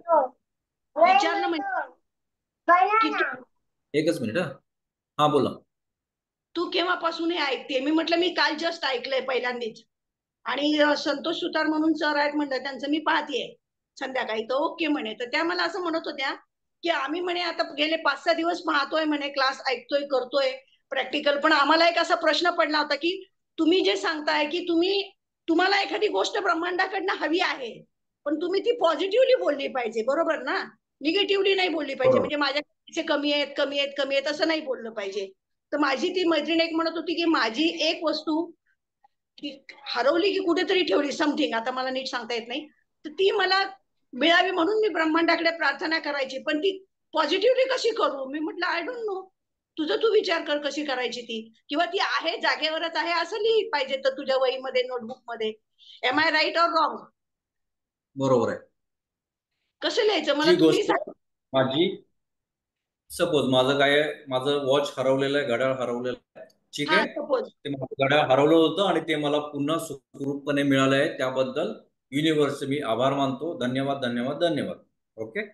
विचारलं म्हणजे की एकच मिनिट. हा बोला. तू केव्हापासून हे ऐकते? मी म्हटलं मी काल जस्ट ऐकलंय पहिल्यांदाच. आणि संतोष सुतार म्हणून सर आहेत म्हणलं, त्यांचं मी पाहतेय संध्याकाळी. तर ओके म्हणे. तर त्या मला असं म्हणत होत्या की आम्ही म्हणे आता गेले 5-6 दिवस पाहतोय म्हणे, क्लास ऐकतोय, करतोय प्रॅक्टिकल. पण आम्हाला एक असा प्रश्न पडला होता की तुम्ही जे सांगताय की तुम्हाला एखादी गोष्ट ब्रह्मांडाकडनं हवी आहे, पण तुम्ही ती पॉझिटिव्हली बोलली पाहिजे, बरोबर ना? निगेटिव्हली नाही बोलली पाहिजे. बरोबर. म्हणजे माझ्या कमी आहेत, कमी आहेत, कमी आहेत असं नाही बोललं पाहिजे. तर माझी ती मैत्रीण एक म्हणत होती की माझी एक वस्तू की हरवली की कुठेतरी ठेवली, समथिंग, आता मला नीट सांगता येत नाही. तर ती मला मिळावी म्हणून मी ब्रह्मांडाकडे प्रार्थना करायची. पण ती पॉझिटिव्हली कशी करू? मी म्हटलं आय डोंट नो, तुझं तू विचार कर कशी करायची ती. किंवा ती आहे जागेवरच आहे असं लिहि पाहिजे तर तुझ्या वहीमध्ये, नोटबुकमध्ये. Am I right or wrong? बरोबर आहे. कसं लिहायचं मला जी तुम्ही गोष्ट माझी, सपोज माझं वॉच हरवलेलं आहे, घड्याळ हरवलेलं आहे, ठीक हा आहे. सपोज. ते माझं घड्याळ हरवलं होतं आणि ते मला पुन्हा सुखरूपपणे मिळालं आहे. त्याबद्दल युनिव्हर्सचे मी आभार मानतो. धन्यवाद, धन्यवाद, धन्यवाद. ओके.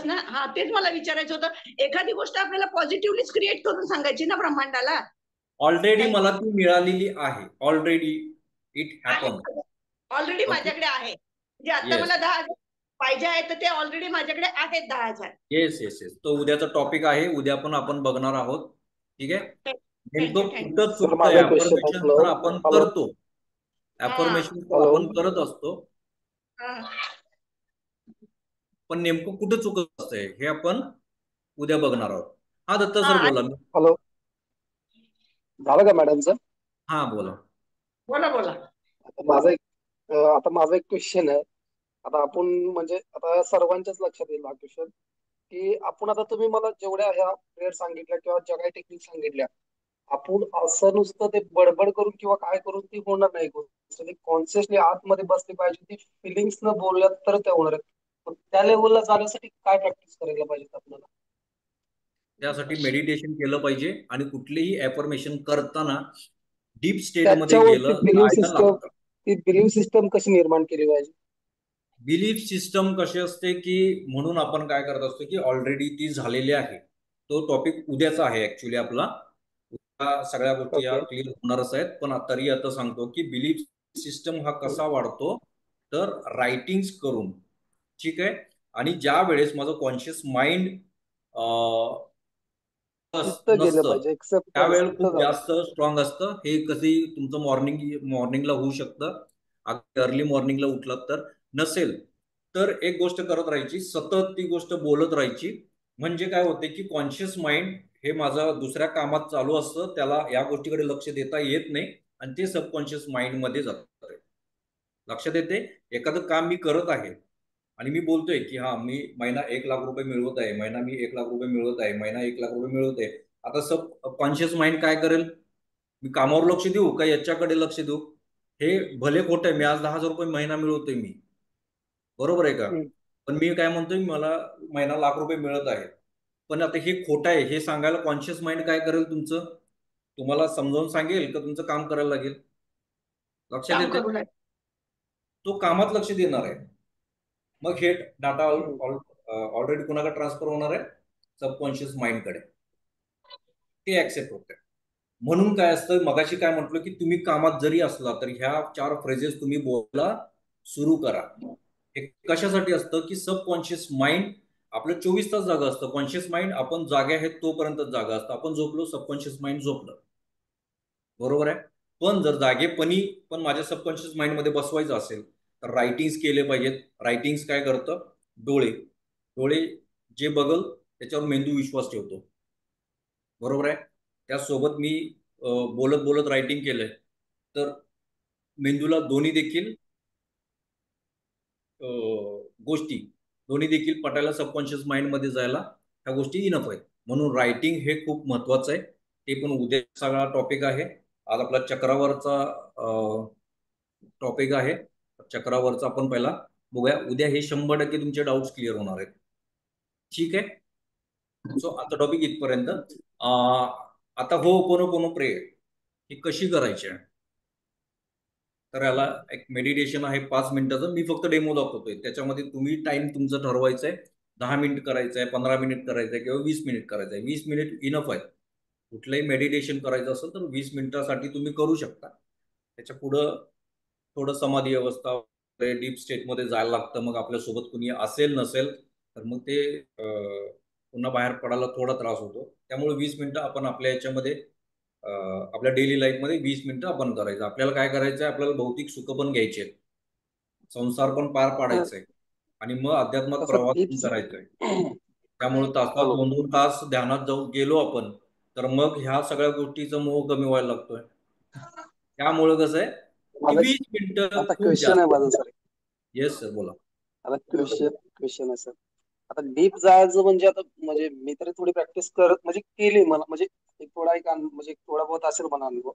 ना, हा तेच मला विचारायचं होतं. एखादी गोष्ट आपल्याला पॉझिटिव्हलीच क्रिएट करून सांगायची ना ब्रह्मांडाला. ऑलरेडी थँक्यू मला ती मिळालेली आहे. ऑलरेडी इट आहे, हॅपन. Already okay. माझ्याकडे आहे. म्हणजे आता येस, मला 10,000 पाहिजे आहे, तर ते ऑलरेडी माझ्याकडे आहेत 10,000. Yes, yes, yes. तो उद्याचा टॉपिक आहे. उद्या पण आपण बघणार आहोत. ठीक आहे. थँक्यू नेमकं थँक्यू. कुठं सर चुकतंय, माझा एक क्वेश्चन आहे. अफर्मेशन हॅलो तर आपण हॅलो करतो. हा अफर्मेशन तर हॅलो आपण करत असतो. हा. पण नेमकं कुठं चुकत असतंय हे आपण उद्या बघणार आहोत. हा दत्ता हा सर आणि बोला. हॅलो, झालं का मॅडमचं? हा बोला. बोला बोला. आता माझा एक क्वेश्चन आहे. आता आपण म्हणजे आता सर्वांच्याच लक्षात येईल हा क्वेश्चन, की आपण आता तुम्ही मला जेवढ्या ह्या प्रेयर सांगितल्या किंवा ज्या काही टेक्निक सांगितल्या, आपण असं नुसतं ते बडबड करून किंवा काय करून ती होणार नाही गोष्ट. ती कॉन्शियसली आतमध्ये बसली पाहिजे, ती फिलिंग्स न बोलल्या तर ते होणार आहे. पण त्या लेवलला जाण्यासाठी काय प्रॅक्टिस करायला पाहिजे आपल्याला? त्यासाठी मेडिटेशन केलं पाहिजे आणि कुठलीही अफर्मेशन करताना डीप स्टेटमध्ये त्याच्यावरती गेलं जायला लागतं. ती बिलीफ सिस्टम कशी निर्माण केली पाहिजे? बिलीफ सिस्टम कशी असते की, म्हणून आपण काय करत असतो की ऑलरेडी ती झालेली आहे. तो टॉपिक उद्याचा आहे ऍक्च्युली आपला. उद्या सगळ्या गोष्टी या ओके. क्लिअर होणारच आहेत. पण तरी आता सांगतो की बिलीफ सिस्टम हा कसा वाढतो, तर रायटिंग्स करून, ठीक आहे. आणि ज्या वेळेस माझं कॉन्शियस माइंड तिथं गेलं नसतं, पाहिजे, एक्सेप्टन्स त्यावेळेस तिथं खूप झालं. जास्त स्ट्रॉंग असतं. हे कधी तुमचं मॉर्निंगला होऊ शकतं, अर्ली मॉर्निंगला उठलात तर. नसेल तर एक गोष्ट करत राहायची, सतत ती गोष्ट बोलत राहायची. म्हणजे काय होते की कॉन्शियस माइंड हे माझं दुसऱ्या कामात चालू असतं, त्याला या गोष्टीकडे लक्ष देता येत नाही आणि ते सबकॉन्शियस माइंड मध्ये जातं. लक्षात येते एखादं काम मी करत आहे आणि मी बोलतोय की हा मी महिना 1,00,000 रुपये मिळवत आहे, महिना मी 1,00,000 रुपये मिळवत आहे, महिना 1,00,000 रुपये मिळवत आहे. आता सब कॉन्शियस माइंड काय करेल? मी कामावर लक्ष देऊ का याच्याकडे लक्ष देऊ? हे भले खोटं आहे, मी आज 10,000 रुपये महिना मिळवतोय मी, बरोबर आहे का? हम्म. पण मी काय म्हणतोय, मला महिना 1,00,000 रुपये मिळत आहे. पण आता हे खोटं आहे हे सांगायला कॉन्शियस माइंड काय करेल तुमचं? तुम्हाला समजावून सांगेल का तुमचं काम करायला लागेल? लक्षात काम येते? करू लागेल. तो कामात लक्ष देणार आहे. मग हे डाटा हम्म. ऑलरेडी कुणाकडे ट्रान्सफर होणार आहे? सबकॉन्शियस माइंडकडे. ते ऍक्सेप्ट होते. म्हणून काय असतं, मगाशी काय म्हटलं की तुम्ही कामात जरी असला तर ह्या 4 फ्रेजेस तुम्ही बोलायला सुरू करा. हे कशासाठी असतं की सबकॉन्शियस माइंड आपलं 24 तास जागा असतं. कॉन्शियस माइंड आपण जागे आहेत तोपर्यंत जागा असतं. आपण झोपलो, सबकॉन्शियस माइंड झोपलं, बरोबर आहे. पण जर जागेपणी पण माझ्या सबकॉन्शियस माइंड मध्ये बसवायचं असेल तर रायटिंग्स केले पाहिजेत. रायटिंग्स काय करतं? डोळे डोळे जे बघल त्याच्यावर मेंदू विश्वास ठेवतो, बरोबर आहे. त्यासोबत मी बोलत बोलत रायटिंग केलंय तर मेंदूला गोष्टी दोन्ही देखील पटायला, सबकॉन्शियस माइंड मध्ये जायला ह्या गोष्टी इनफ आहेत. म्हणून रायटिंग हे खूप महत्वाचं आहे. ते पण उद्या सगळा टॉपिक आहे. आज आपला चक्रावरचा टॉपिक आहे. चक्रावरचा आपण पहिला बघूया. उद्या हे 100% तुमचे डाऊट्स क्लिअर होणार आहेत. ठीक आहे. सो आता टॉपिक इथपर्यंत. आता हो, पोनो पोनो प्रेयर ही कशी करायची आहे? तर याला एक मेडिटेशन आहे 5 मिनिटाचं, मी फक्त डेमो दाखवतोय. त्याच्यामध्ये तुम्ही टाइम तुमचं ठरवायचं आहे, 10 मिनिट करायचं आहे, 15 मिनिट करायचं आहे किंवा 20 मिनिट करायचं आहे. 20 मिनिट इनफ आहे. कुठलंही मेडिटेशन करायचं असेल तर 20 मिनिटासाठी तुम्ही करू शकता. त्याच्या पुढं थोडं समाधी अवस्था, डीप स्टेटमध्ये जायला लागतं. मग आपल्यासोबत कुणी असेल नसेल तर मग ते पुन्हा बाहेर पडायला थोडा त्रास होतो. त्यामुळे 20 मिनिटं आपण आपल्या याच्यामध्ये आपल्या डेली लाईफमध्ये 20 मिनिटं आपण करायचं. आपल्याला काय करायचं आहे, आपल्याला भौतिक सुख पण घ्यायचे आहेत, संसार पण पार पाडायचा आहे आणि मग अध्यात्मात तसं प्रवास पण टिप्स करायचा आहे. त्यामुळे तासात हॅलो 2-2 तास ध्यानात जाऊन गेलो आपण तर मग ह्या सगळ्या गोष्टीचा मोह कमी व्हायला लागतोय. त्यामुळे कसं आहे की माझा 20 मिनिटं आता खूप क्वेश्चन आहे जास्त. माझा सर. येस सर, बोला. आता क्वेश्चन आहे सर. आता डीप जायचं म्हणजे आता म्हणजे मी तरी थोडी प्रॅक्टिस करत म्हणजे केली मला म्हणजे एक थोडा एक म्हणजे एक थोडा बहुत असेल मला अनुभव.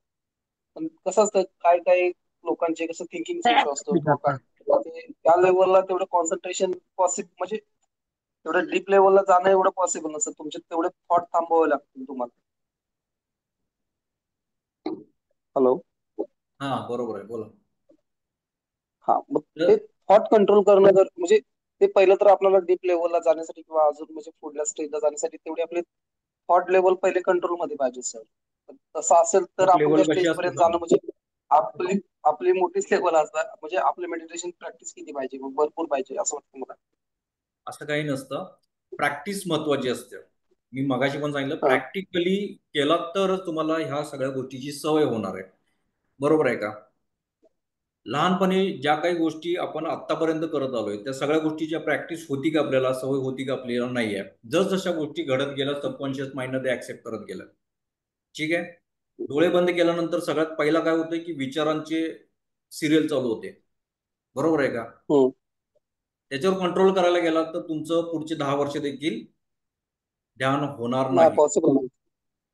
पण कसं असतं काय काय लोकांचे कसं थिंकिंग स्विच असतो किंवा काय किंवा ते त्या लेवलला तेवढं कॉन्सन्ट्रेशन पॉसिबल म्हणजे तेवढं डीप लेवलला जाणं एवढं पॉसिबल नसतं. तुमचे तेवढे थॉट थांबवावे लागतील तुम्हाला. हॅलो. हा, बरोबर आहे, बोला. हा मग ते तर थॉट कंट्रोल करणं जर म्हणजे ते पहिलं तर आपल्याला डीप लेवलला जाण्यासाठी किंवा अजून म्हणजे पुढल्या स्टेजला जाण्यासाठी तेवढी आपली थॉट लेवल पहिले कंट्रोल मध्ये पाहिजे सर. तसं असेल तर थॉट आपण त्या लेवल कशी स्टेज असते पर्यंत सांगा. जाणं म्हणजे आपली आपली मोठीच लेवल असणार म्हणजे आपली मेडिटेशन प्रॅक्टिस किती पाहिजे मग भरपूर पाहिजे असं वाटतं मला. असं काही नसतं, प्रॅक्टिस महत्वाची असते. मी मगाशी पण सांगितलं, हा प्रॅक्टिकली केला तरच तुम्हाला ह्या सगळ्या गोष्टीची सवय होणार आहे. बरोबर आहे का? लहानपणी ज्या काही गोष्टी आपण आतापर्यंत करत आलोय त्या सगळ्या गोष्टीच्या प्रॅक्टिस होती का, आपल्याला सवय होती का, आपल्याला नाही आहे. जसजशा गोष्टी घडत गेल्या सबकॉन्शियस माइंडने ते ऍक्सेप्ट करत गेलं. ठीक आहे. डोळे बंद केल्यानंतर सगळ्यात पहिला काय होतंय की विचारांचे सिरियल चालू होते. बरोबर आहे का? हम्म. त्याच्यावर कंट्रोल करायला गेला तर तुमचं पुढचे 10 वर्ष देखील ध्यान होणार नाही नाही. पॉसिबल नाही.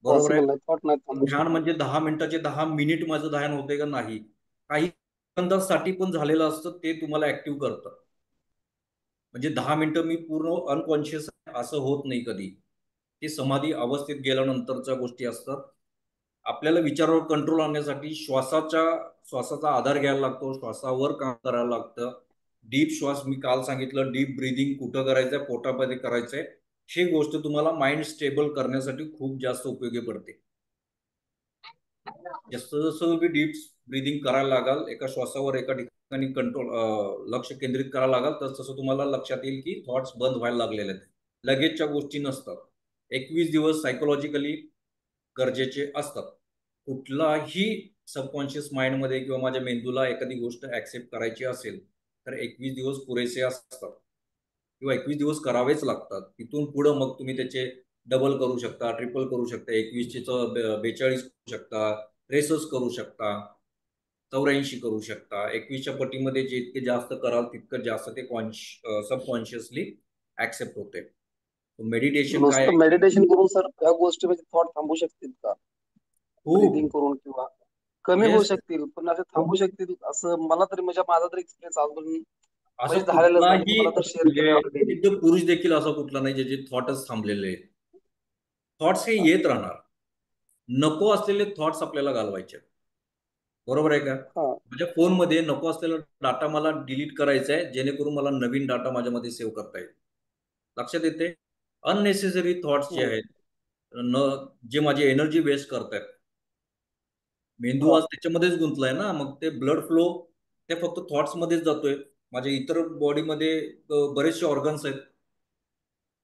बरोबर आहे. पॉसिबल नाही थॉट नाही थांबू ध्यान शकत. म्हणजे 10 मिनिटाचे 10 मिनिट माझं ध्यान होते का नाही, काही सेकंदासाठी पण झालेलं असतं ते तुम्हाला ऍक्टिव्ह करतं. म्हणजे 10 मिनिटं मी पूर्ण अनकॉन्शियस असं होत नाही कधी. ते समाधी अवस्थेत गेल्यानंतरच्या गोष्टी असतात. आपल्याला विचारावर कंट्रोल आणण्यासाठी श्वासाचा आधार घ्यायला लागतो, श्वासावर काम करायला लागतं. डीप श्वास मी काल सांगितलं, डीप ब्रीदिंग कुठं करायचंय, पोटामध्ये करायचंय. ही गोष्ट तुम्हाला माइंड स्टेबल करण्यासाठी खूप जास्त उपयोगी पडते. जसं जसं तुम्ही डीप ब्रीदिंग करायला लागाल, एका श्वासावर एका ठिकाणी लक्ष केंद्रित करायला लागाल, तसं तसं तुम्हाला लक्षात येईल की थॉट्स बंद व्हायला लागलेले आहेत. लगेचच्या गोष्टी नसतात. 21 दिवस सायकोलॉजिकली गरजेचे असतात. कुठलाही सबकॉन्शियस माइंडमध्ये किंवा माझ्या मेंदूला एखादी गोष्ट ऍक्सेप्ट करायची असेल तर 21 दिवस पुरेसे असतात किंवा 21 दिवस करावेच लागतात. तिथून पुढे मग तुम्ही त्याचे डबल करू शकता, ट्रिपल करू शकता, 21चे 42 करू शकता, 63 करू शकता, 84 करू शकता. 21च्या पटीमध्ये जितके जास्त कराल तितकं जास्त ते सबकॉन्शियसली ऍक्सेप्ट होते. मेडिटेशन काय आहे नुसतं की मेडिटेशन करून सर या गोष्टी म्हणजे थॉट थांबू शकतील का? खूप. ब्रिदिंग करून किंवा कमी होऊ येस, शकतील पण असे थांबू शकतील असं मला तरी म्हणजे माझा तरी एक्सपिरियन्स अजून असं म्हणजे झालेलंच नाही मी कुठलाही तुम्हाला तर शेअर म्हणजे केलं ऑलरेडी. प्रसिद्ध पुरुष देखील असा कुठला नाही ज्याचे थॉटच थांबलेले आहेत. थॉट्स हे येत राहणार. नको असलेले थॉट्स आपल्याला घालवायचे. बरोबर आहे का? हा माझ्या फोनमध्ये नको असलेला डाटा मला डिलीट करायचा आहे, जेणेकरून मला नवीन डाटा माझ्यामध्ये सेव्ह करता येईल. लक्षात येते? अननेसेसरी थॉट्स जे हम्म. आहेत, न जे माझी एनर्जी वेस्ट करतायत, मेंदू हा आज त्याच्यामध्येच गुंतलाय ना, मग ते ब्लड फ्लो ते फक्त थॉट्स मध्येच जातोय. माझ्या इतर बॉडीमध्ये बरेचसे ऑर्गन्स आहेत,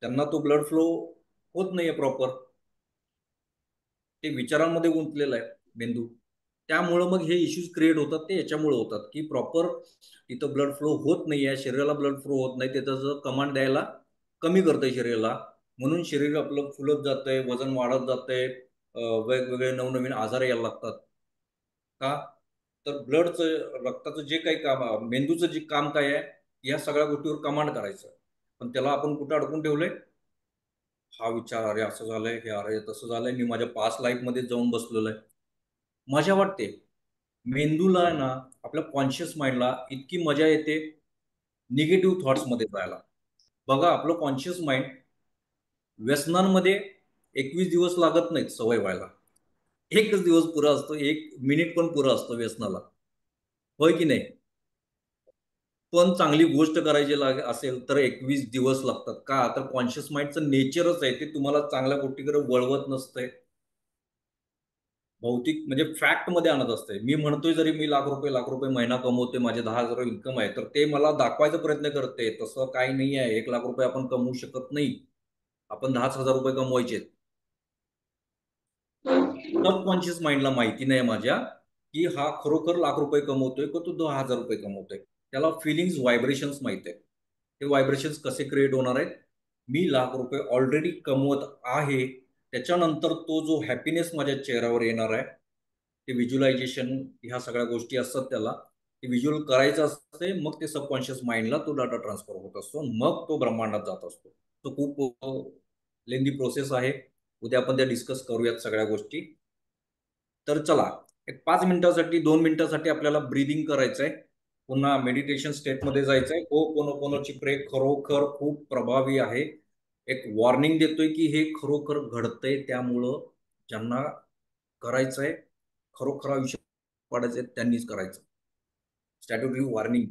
त्यांना तो ब्लड फ्लो होत नाहीये प्रॉपर. ते विचारांमध्ये गुंतलेलं आहे मेंदू. त्यामुळं मग हे इश्यूज क्रिएट होतात. ते याच्यामुळे होतात की प्रॉपर तिथं ब्लड फ्लो होत नाहीये, शरीराला ब्लड फ्लो होत नाही. ते त्याचं कमांड द्यायला कमी करतंय शरीराला. म्हणून शरीर आपलं फुलत जातंय, वजन वाढत जातंय, वेगवेगळे नवनवीन आजार यायला लागतात. का? तर रक्ताचं जे काही काम, मेंदूचं जे काम काय आहे, या सगळ्या गोष्टीवर कमांड करायचं. पण त्याला आपण कुठं अडकून ठेवलंय? हा विचार, अरे असं झालंय, हे अरे तसं झालंय, मी माझ्या पास्ट लाईफमध्ये जाऊन बसलेलो आहे. मजा वाटते. मेंदूला आहे ना, आपल्या कॉन्शियस माइंडला इतकी मजा येते निगेटिव्ह थॉट्समध्ये जायला. बघा, आपलं कॉन्शियस माइंड व्यसनांमध्ये 21 दिवस लागत नाहीत सवय व्हायला. एकच दिवस पुरा असतो, 1 मिनिट पण पुरा असतो व्यसनाला. होय की नाही? पण चांगली गोष्ट करायची असेल तर 21 दिवस लागतात. का तर कॉन्शियस माइंडचं नेचरच आहे ते तुम्हाला चांगल्या गोष्टीकडे वळवत नसतंय. भौतिक म्हणजे फॅक्टमध्ये आणत असते. मी म्हणतोय जरी मी लाख रुपये महिना कमवतोय, माझे 10,000 इन्कम आहे, तर ते मला दाखवायचा प्रयत्न करते. तसं काही नाही आहे. 1,00,000 रुपये आपण कमवू शकत नाही. आपण 10,000 रुपये कमवायचे. सबकॉन्शियस माइंडला माहिती नाही माझ्या, की हा खरोखर लाख रुपये कमवतोय का तो 10,000 रुपये कमवतोय. त्याला फिलिंग्स, व्हायब्रेशन्स माहिती आहे. ते व्हायब्रेशन्स कसे क्रिएट होणार आहेत? मी लाख रुपये ऑलरेडी कमवत आहे. त्याच्यानंतर तो जो हॅपीनेस माझ्या चेहऱ्यावर येणार आहे, ते व्हिज्युअलायझेशन ह्या सगळ्या गोष्टी असतात त्याला. ते व्हिज्युअल करायचं असते, मग ते सबकॉन्शियस माइंडला तो डाटा ट्रान्सफर होत असतो. मग तो ब्रह्मांडात जात असतो. तो खूप लेंदी प्रोसेस आहे. उद्या आपण त्या डिस्कस करूयात सगळ्या गोष्टी. तर चला, एक 5 मिनिटासाठी 2 मिनिटासाठी आपल्याला ब्रीदिंग करायचंय. पुन्हा मेडिटेशन स्टेटमध्ये जायचंय. हो'ओपोनोपोनोची प्रे खरोखर खूप प्रभावी आहे. एक वॉर्निंग देतोय की हे खरोखर घडतंय, त्यामुळं ज्यांना करायचंय, खरोखर आयुष्य पाडायचंय त्यांनीच करायचं. स्टॅट्युटरी वॉर्निंग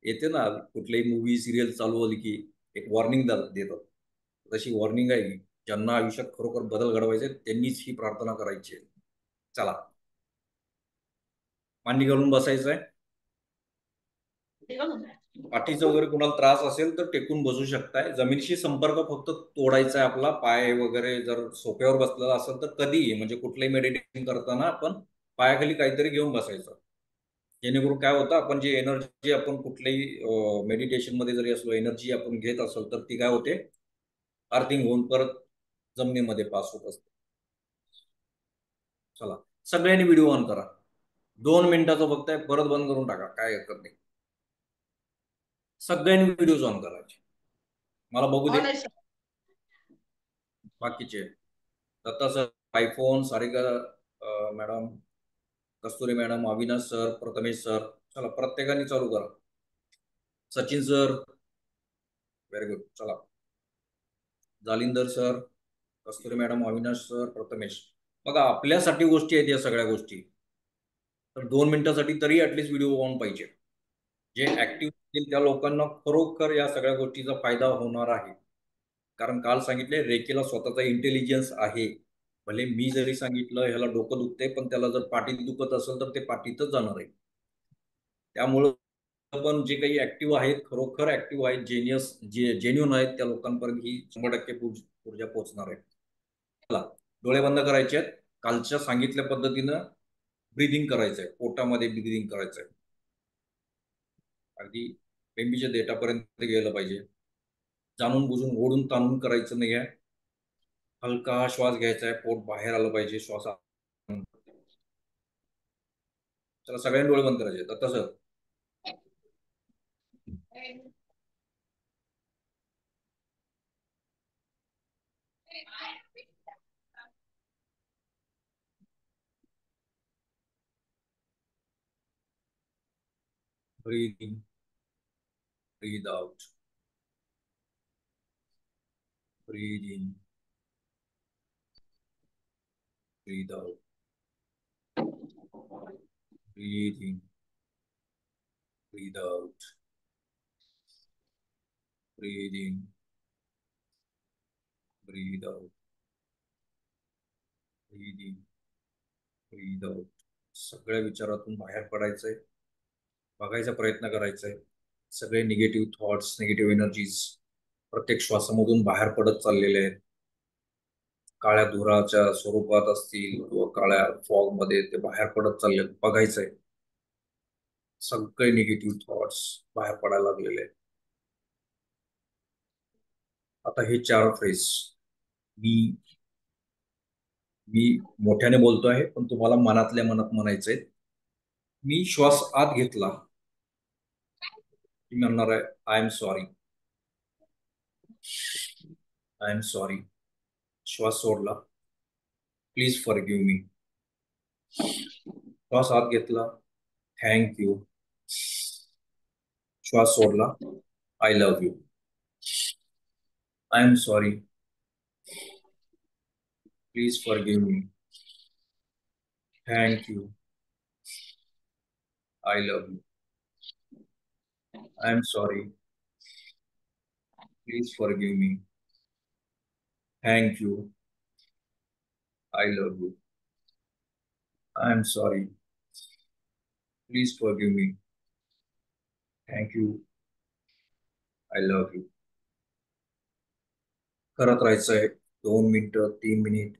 येते ना, कुठल्याही मूवी सिरियल चालू होली की एक वॉर्निंग देतात. तशी वॉर्निंग आहे ही. ज्यांना आयुष्यात खरोखर बदल घडवायचे त्यांनीच ही प्रार्थना करायची आहे. चला, मांडी घालून बसायचंय. पाठीचा वगैरे कुणाला त्रास असेल तर टेकून बसू शकताय. जमिनीशी संपर्क फक्त तोडायचा आहे आपला. पाय वगैरे जर सोफ्यावर बसलेला असेल तर कधीही, म्हणजे कुठलंही मेडिटेशन करताना आपण पायाखाली काहीतरी घेऊन बसायचं. जेणेकरून काय होतं, आपण जी एनर्जी आपण कुठल्याही मेडिटेशनमध्ये जरी असलो, एनर्जी आपण घेत असेल तर ती काय होते, अर्थिंग होऊन परत जमिनीमध्ये पास होत असते. चला, सगळ्यांनी व्हिडिओ ऑन करा. 2 मिनिटाचं बघताय, परत बंद करून टाका, काय हरकत नाही. सगळ्यांनी व्हिडिओज ऑन करायचे. मला बघू दे बाकीचे. Datta sir, iPhone, Sarika madam, Kasturi madam, Avinash sir, Prathamesh sir, चला प्रत्येकाने चालू करा. Sachin sir, very good. चला, Jalindar sir, Kasturi madam, Avinash sir, Prathamesh. बघा, आपल्यासाठी गोष्टी आहेत या सगळ्या गोष्टी. तर 2 मिनिटासाठी तरी ऍटलीस्ट व्हिडिओ ऑन पाहिजे. जे ऍक्टिव्ह असतील त्या लोकांना खरोखर या सगळ्या गोष्टीचा फायदा होणार आहे. कारण काल सांगितले, रेकीला स्वतःचा इंटेलिजन्स आहे. भले मी जरी सांगितलं ह्याला डोकं दुखते, पण त्याला जर पाठीत दुखत असेल तर ते पाठीतच जाणार आहे. त्यामुळं पण जे काही ऍक्टिव्ह आहेत, खरोखर ऍक्टिव्ह आहेत, जेन्युन आहेत, त्या लोकांपर्यंत ही 100% ऊर्जा पोहोचणार आहे. चला, डोळे बंद करायचे आहेत. कालच्या सांगितल्या पद्धतीनं ब्रिदिंग करायचंय. पोटामध्ये ब्रिदिंग करायचंय. अगदी बेंबीच्या देठापर्यंत गेलं पाहिजे. जाणून बुजून ओढून ताणून करायचं नाही आहे. हलका श्वास घ्यायचा आहे. पोट बाहेर आलं पाहिजे श्वास. चला, सगळ्यांनी डोळे बंद करायचे. आता sir, breathe in, breathe out, breathe in, breathe out, breathe in, breathe out, breathe in, breathe out, breathe in, breathe out. सगळ्या विचारातून बाहेर पडायचंय. बघायचा प्रयत्न करायचा आहे. सगळे निगेटिव्ह थॉट्स, निगेटिव्ह एनर्जीज प्रत्येक श्वासामधून बाहेर पडत चाललेले आहेत. काळ्या धुराच्या स्वरूपात असतील किंवा काळ्या फॉग मध्ये ते बाहेर पडत चालले, बघायचंय. सगळे निगेटिव्ह थॉट्स बाहेर पडायला लागलेले आहेत. आता हे 4 फ्रेज मी मी मोठ्याने बोलतो आहे, पण तुम्हाला मनातल्या मनात म्हणायचंय. मी श्वास आत घेतला, मी म्हणणार आहे I am sorry, I am sorry. श्वास सोडला, प्लीज फॉरगिव्ह मी. श्वास आत घेतला, थँक यू. श्वास सोडला, I love you. I am sorry, please forgive me, thank you, I love you. I am sorry. Please forgive me. Thank you. I love you. I am sorry. Please forgive me. Thank you. I love you. करत राहायचंय 2 मिनिटं 3 minute.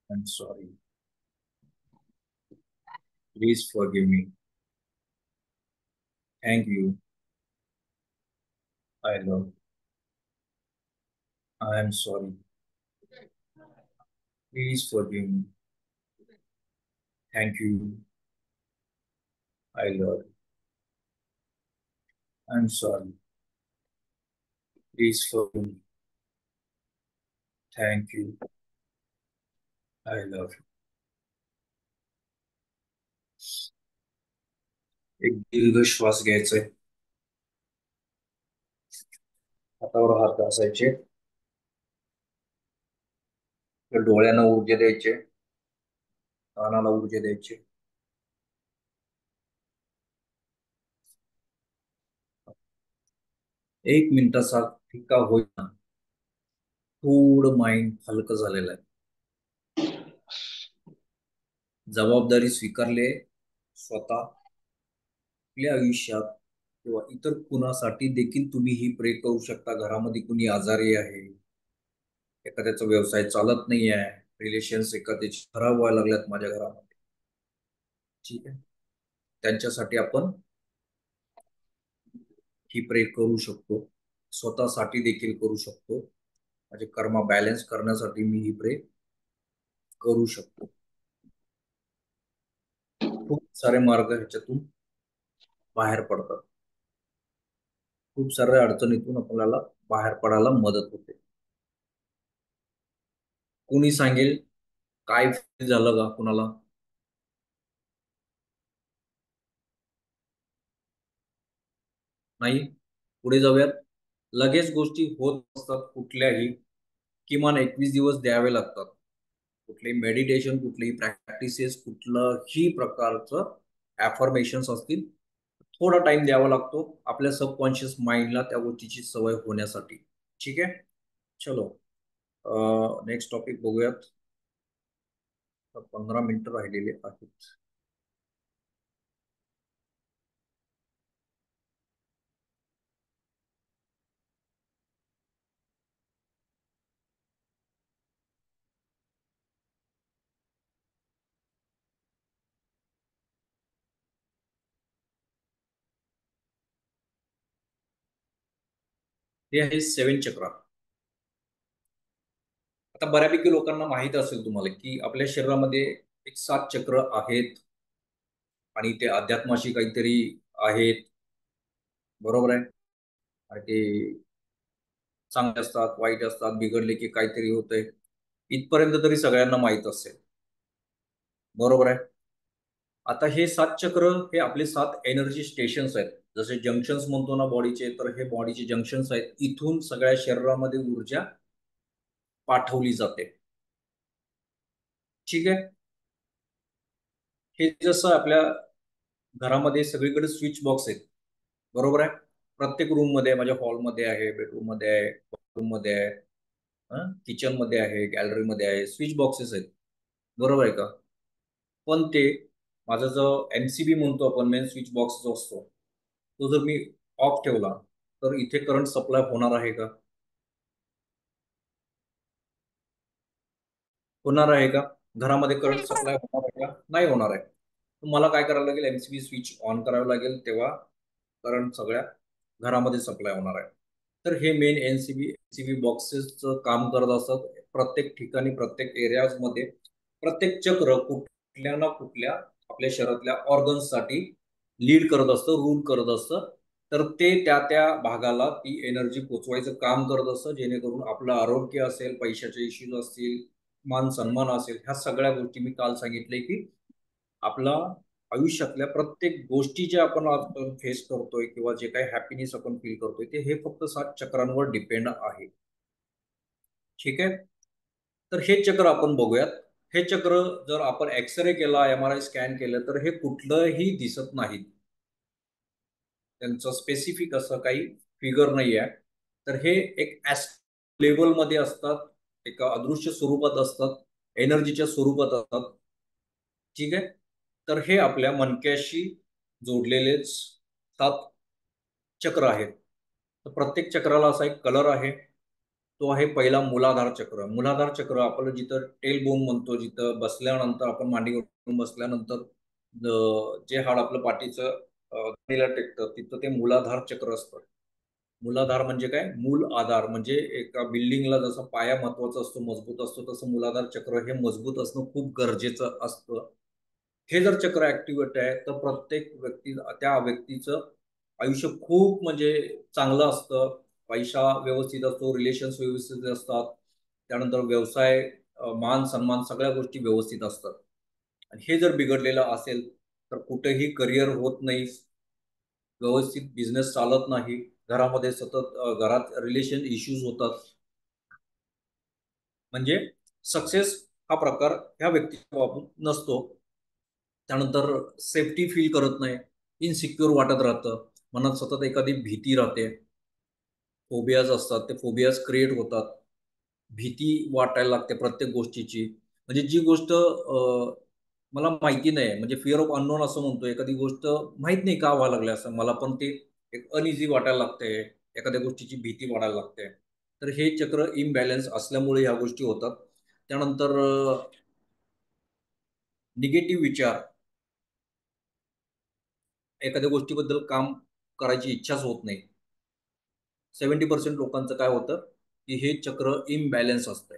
I'm sorry. Please forgive me. Thank you. I love you. I am sorry. Please forgive me. Thank you. I love you. I'm sorry. Please forgive me. Thank you. I love you. एक दीर्घ श्वास घ्यायचा आहे. हातावर हात घासायचे. डोळ्यांना ऊर्जा द्यायचे. कानाला ऊर्जा द्यायची. 1 मिनिटाचा ठिका होईना थोडं माइंड हलकं झालेलं आहे. जबाबदारी स्वीकारले स्वतः आपल्या आयुष्यात किंवा इतर कुणासाठी देखील तुम्ही ही प्रे करू शकता. घरामध्ये कुणी आजारी आहे, एखाद्याचा व्यवसाय चालत नाही आहे, रिलेशन्स एखाद्याची खराब व्हायला लागल्यात माझ्या घरामध्ये, ठीक आहे, त्यांच्यासाठी आपण ही प्रे करू शकतो. स्वतःसाठी देखील करू शकतो. माझे कर्म बॅलन्स करण्यासाठी मी ही प्रे करू शकतो. खूप सारे मार्ग ह्याच्यातून बाहेर पडतात. खूप साऱ्या अडचणीतून आपल्याला बाहेर पडायला मदत होते. कोणी सांगेल काय झालं का कुणाला? नाही. पुढे जाऊयात. लगेच गोष्टी होत असतात. कुठल्याही किमान 21 दिवस द्यावे लागतात. कुठलेही मेडिटेशन, कुठलेही प्रॅक्टिसेस, कुठलंही प्रकारचं ॲफर्मेशन्स असतील, थोडा टाइम द्यावा लागतो आपल्या सबकॉन्शियस माइंडला त्या गोष्टीची सवय होण्यासाठी. ठीक आहे, चलो नेक्स्ट टॉपिक बघूयात. 15 मिनिटं राहिलेले आहेत. हे आहे 7 चक्र. आता बऱ्यापैकी लोकांना माहित असेल तुम्हाला की आपल्या शरीरामध्ये एक 7 चक्र आहेत आणि ते अध्यात्माशी काहीतरी आहेत, बरोबर आहे. आणि ते चांगले असतात, वाईट असतात, बिघडले की काहीतरी होतंय, इथपर्यंत तरी सगळ्यांना माहित असेल, बरोबर आहे. आता हे 7 चक्र हे आपले 7 एनर्जी स्टेशन्स आहेत. जसे जंक्शन्स म्हणतो ना बॉडीचे, तर हे बॉडीचे जंक्शन्स आहेत. इथून सगळ्या शरीरामध्ये ऊर्जा पाठवली जाते. ठीक आहे. हे जसं आपल्या घरामध्ये सगळीकडे स्विच बॉक्स आहेत, बरोबर आहे. प्रत्येक रूम मध्ये, माझ्या हॉलमध्ये आहे, बेडरूम मध्ये आहे, बाथरूम मध्ये आहे, किचन मध्ये आहे, गॅलरी मध्ये आहे, स्विच बॉक्सेस आहेत, बरोबर आहे का. पण ते माझा जो MCB म्हणतो आपण, मेन स्विच बॉक्स जो असतो, तो जर मी ऑफ ठेवला तर इथे करंट सप्लाय होणार आहे का? होणार आहे का? घरामध्ये करंट सप्लाय होणार आहे का? नाही होणार आहे. तुम्हाला काय करावं लागेल, MCB स्विच ऑन करावं लागेल, तेव्हा करंट सगळ्या घरामध्ये सप्लाय होणार आहे. तर हे मेन MCB बॉक्सेसचं काम करत असतात. प्रत्येक ठिकाणी, प्रत्येक एरियाजमध्ये प्रत्येक चक्र कुठल्या ना कुठल्या आपल्या शरीरातल्या ऑर्गन्ससाठी लीड करत असतं, रूल करत असतं. तर ते त्या त्या भागाला ती एनर्जी पोचवायचं काम करत असतं, जेणेकरून आपलं आरोग्य असेल, पैशाचे इश्यूज असतील, मान सन्मान असेल, ह्या सगळ्या गोष्टी मी काल सांगितले की आपला आयुष्यातल्या प्रत्येक गोष्टी ज्या आपण फेस करतोय किंवा जे काही हॅपीनेस आपण फील करतोय ते हे फक्त 7 चक्रांवर डिपेंड आहे. ठीक आहे. तर हे चक्र आपण बघूयात. हे चक्र जर आपण एक्सरे केला, MRI स्कॅन केलं तर हे कुठलंही दिसत नाही. त्यांचं स्पेसिफिक असं काही फिगर नाही आहे. तर हे एक लेवलमध्ये असतात, एका अदृश्य स्वरूपात असतात, एनर्जीच्या स्वरूपात असतात. ठीक आहे. तर हे आपल्या मणक्याशी जोडलेलेच 7 चक्र आहेत. तर प्रत्येक चक्राला असा एक कलर आहे. तो आहे पहिला मूलाधार चक्र. मूलाधार चक्र आपलं जिथं टेल बोन म्हणतो, जिथं बसल्यानंतर आपण मांडीवर बसल्यानंतर जे हाड आपलं पाठीचं टेकतं तिथं ते मूलाधार चक्र असतं. मूलाधार म्हणजे काय? मूल आधार. म्हणजे एका बिल्डिंगला जसा पाया महत्वाचा असतो, मजबूत असतो, तसं मूलाधार चक्र हे मजबूत असणं खूप गरजेचं असतं. हे जर चक्र ऍक्टिव्हेट आहे तर प्रत्येक त्या व्यक्तीचं आयुष्य खूप म्हणजे चांगलं असतं. पैसा व्यवस्थित असतो, रिलेशन्स व्यवस्थित असतात, त्यानंतर व्यवसाय, मान सन्मान सगळ्या गोष्टी व्यवस्थित असतात. आणि हे जर बिघडलेलं असेल तर कुठेही करिअर होत नाही, व्यवस्थित बिझनेस चालत नाही, घरामध्ये सतत घरात रिलेशन इश्यूज होतात. म्हणजे सक्सेस हा प्रकार ह्या व्यक्तीच्या बाबतीत नसतो. त्यानंतर सेफ्टी फील करत नाही, इनसिक्युअर वाटत राहतं, मनात सतत एखादी भीती राहते, फोबियाज असतात, ते फोबियाज क्रिएट होतात, भीती वाटायला लागते प्रत्येक गोष्टीची. म्हणजे जी गोष्ट मला माहिती नाही, म्हणजे फिअर ऑफ अननोन असं म्हणतो, एखादी गोष्ट माहित नाही का व्हायला लागले असं मला, पण ते एक अनइझी वाटायला लागते, एखाद्या गोष्टीची भीती वाढायला लागते. तर हे चक्र इम्बॅलन्स असल्यामुळे ह्या गोष्टी होतात. त्यानंतर निगेटिव्ह विचार, एखाद्या गोष्टीबद्दल काम करायची इच्छाच होत नाही. 70% लोकांचं काय होतं की हे चक्र इम्बॅलन्स असतंय.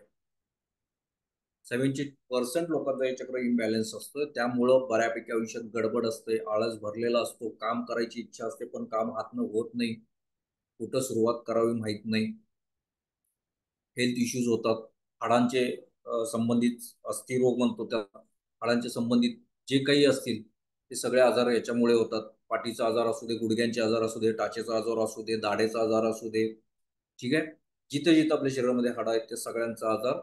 70% लोकांचं हे चक्र इम्बॅलन्स असतं. त्यामुळं बऱ्यापैकी आयुष्यात गडबड असते, आळस भरलेला असतो, काम करायची इच्छा असते पण काम हातनं होत नाही, कुठं सुरुवात करावी माहीत नाही, हेल्थ इश्यूज होतात, हाडांचे संबंधित अस्थिरोग म्हणतो त्या, हाडांचे संबंधित जे काही असतील ते सगळे आजार याच्यामुळे होतात. पाठीचा आजार असू दे, गुडघ्यांचे आजार असू दे, टाचेचा आजार असू दे, दाढेचा आजार असू दे. ठीक आहे. जिथे जिथे आपल्या शरीरामध्ये हाडं आहेत ते सगळ्यांचा आजार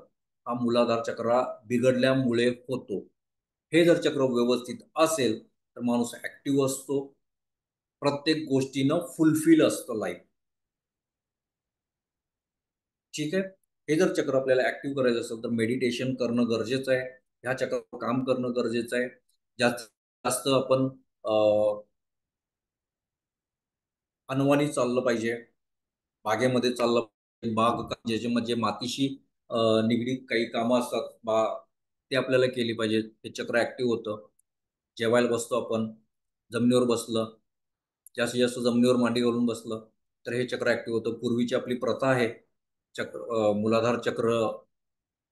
हा मूलाधार चक्र बिघडल्यामुळे होतो. हे जर चक्र व्यवस्थित असेल तर माणूस ऍक्टिव्ह असतो, प्रत्येक गोष्टीनं फुलफिल असतं लाईफ. ठीक आहे. हे जर चक्र आपल्याला ऍक्टिव्ह करायचं असेल तर मेडिटेशन करणं गरजेचं आहे, ह्या चक्रावर काम करणं गरजेचं आहे. जास्त जास्त आपण अनवाणी चाललं पाहिजे, बागेमध्ये चाललं पाहिजे. बाग ज्याच्यामध्ये मातीशी निगडीत काही कामं असतात ते आपल्याला केली पाहिजे. हे चक्र ऍक्टिव्ह होतं. जेवायला बसतो आपण, जमिनीवर बसलं, जास्तीत जास्त जमिनीवर मांडी घालून बसलं तर हे चक्र ऍक्टिव्ह होतं. पूर्वीची आपली प्रथा आहे मूलाधार चक्र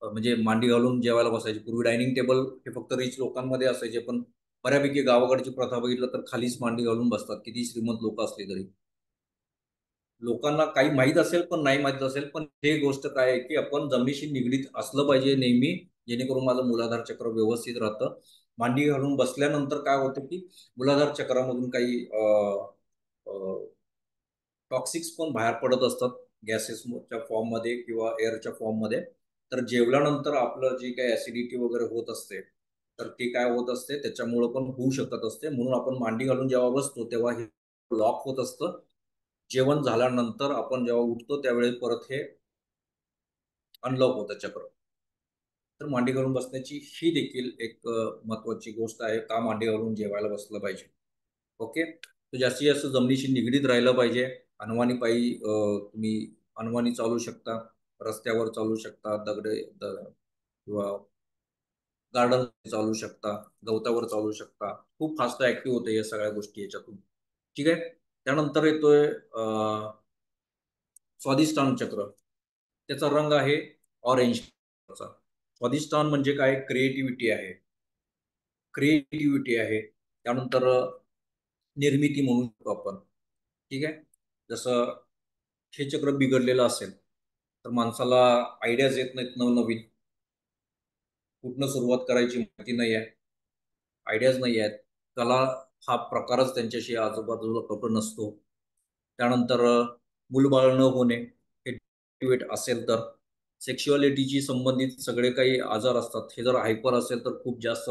म्हणजे मांडी घालून जेवायला बसायची. पूर्वी डायनिंग टेबल हे फक्त रिच लोकांमध्ये असायचे, पण बऱ्यापैकी गावाकडची प्रथा बघितलं तर खालीच मांडी घालून बसतात, किती श्रीमंत लोक असले तरी. लोकांना काही माहीत असेल पण नाही माहीत असेल, पण हे गोष्ट काय आहे की आपण जमिनीशी निगडीत असलं पाहिजे नेहमी, जेणेकरून माझं मूलाधार चक्र व्यवस्थित राहतं. मांडी घालून बसल्यानंतर काय होतं की मूलाधार चक्रामधून काही टॉक्सिक्स पण बाहेर पडत असतात, गॅसेसच्या फॉर्ममध्ये किंवा एअरच्या फॉर्ममध्ये. तर जेवल्यानंतर आपलं जे काही ऍसिडिटी वगैरे होत असते तर ते काय होत असते त्याच्यामुळं पण होऊ शकत असते. म्हणून आपण मांडी घालून जेव्हा बसतो तेव्हा हे लॉक होत असतं. जेवण झाल्यानंतर आपण जेव्हा उठतो त्यावेळेस परत हे अनलॉक होतं चक्र. तर मांडी घालून बसण्याची ही देखील एक महत्वाची गोष्ट आहे, का मांडी घालून जेवायला बसलं पाहिजे. ओके. तर जास्तीत जास्त जमिनीशी निगडीत राहिलं पाहिजे. अनवाणी पायी तुम्ही अनवाणी चालू शकता, रस्त्यावर चालू शकता, किंवा गार्डन चालू शकता, गवतावर चालू शकता. खूप फास्ट ऍक्टिव्ह होते या सगळ्या गोष्टी याच्यातून. ठीक आहे. त्यानंतर येतोय स्वादिष्टान चक्र. त्याचा रंग आहे ऑरेंज. स्वादिष्टान म्हणजे काय? क्रिएटिव्हिटी आहे, क्रिएटिव्हिटी आहे. त्यानंतर निर्मिती म्हणू शकतो आपण. ठीक आहे. जसं हे चक्र बिघडलेलं असेल तर माणसाला आयडियाज येत नाहीत नवनवीन, कुठनं सुरुवात करायची माहिती नाही आहे, आयडियाज नाही आहेत. कला हा प्रकारच त्यांच्याशी आजूबाजूला कुठं नसतो. त्यानंतर मूलबाळ न होणे हे असेल तर, सेक्शुअलिटीची संबंधित सगळे काही आजार असतात हे जर हायपर असेल तर खूप जास्त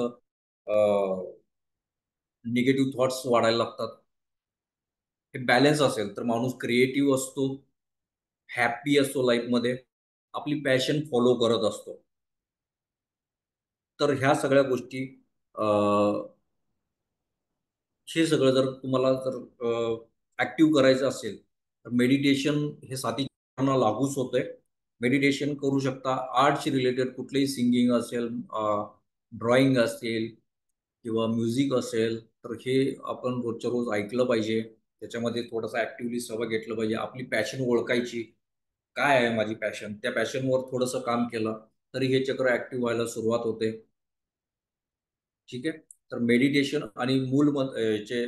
निगेटिव्ह थॉट्स वाढायला लागतात. हे बॅलन्स असेल तर माणूस क्रिएटिव्ह असतो, हॅपी असतो लाईफमध्ये, आपली पॅशन फॉलो करत असतो. तर ह्या सगळ्या गोष्टी हे सगळं जर तुम्हाला जर ॲक्टिव्ह करायचं असेल तर मेडिटेशन हे साथीना लागूच होतंय. मेडिटेशन करू शकता. आर्टशी रिलेटेड कुठलेही सिंगिंग असेल, ड्रॉइंग असेल किंवा म्युझिक असेल तर हे आपण रोजच्या रोज ऐकलं पाहिजे. त्याच्यामध्ये थोडंसं ॲक्टिव्हली सहभाग घेतलं पाहिजे. आपली पॅशन ओळखायची, काय आहे माझी पॅशन, त्या पॅशनवर थोडंसं काम केलं तरी हे चक्र ॲक्टिव्ह व्हायला सुरुवात होते. ठीक आहे. तर मेडिटेशन आणि चे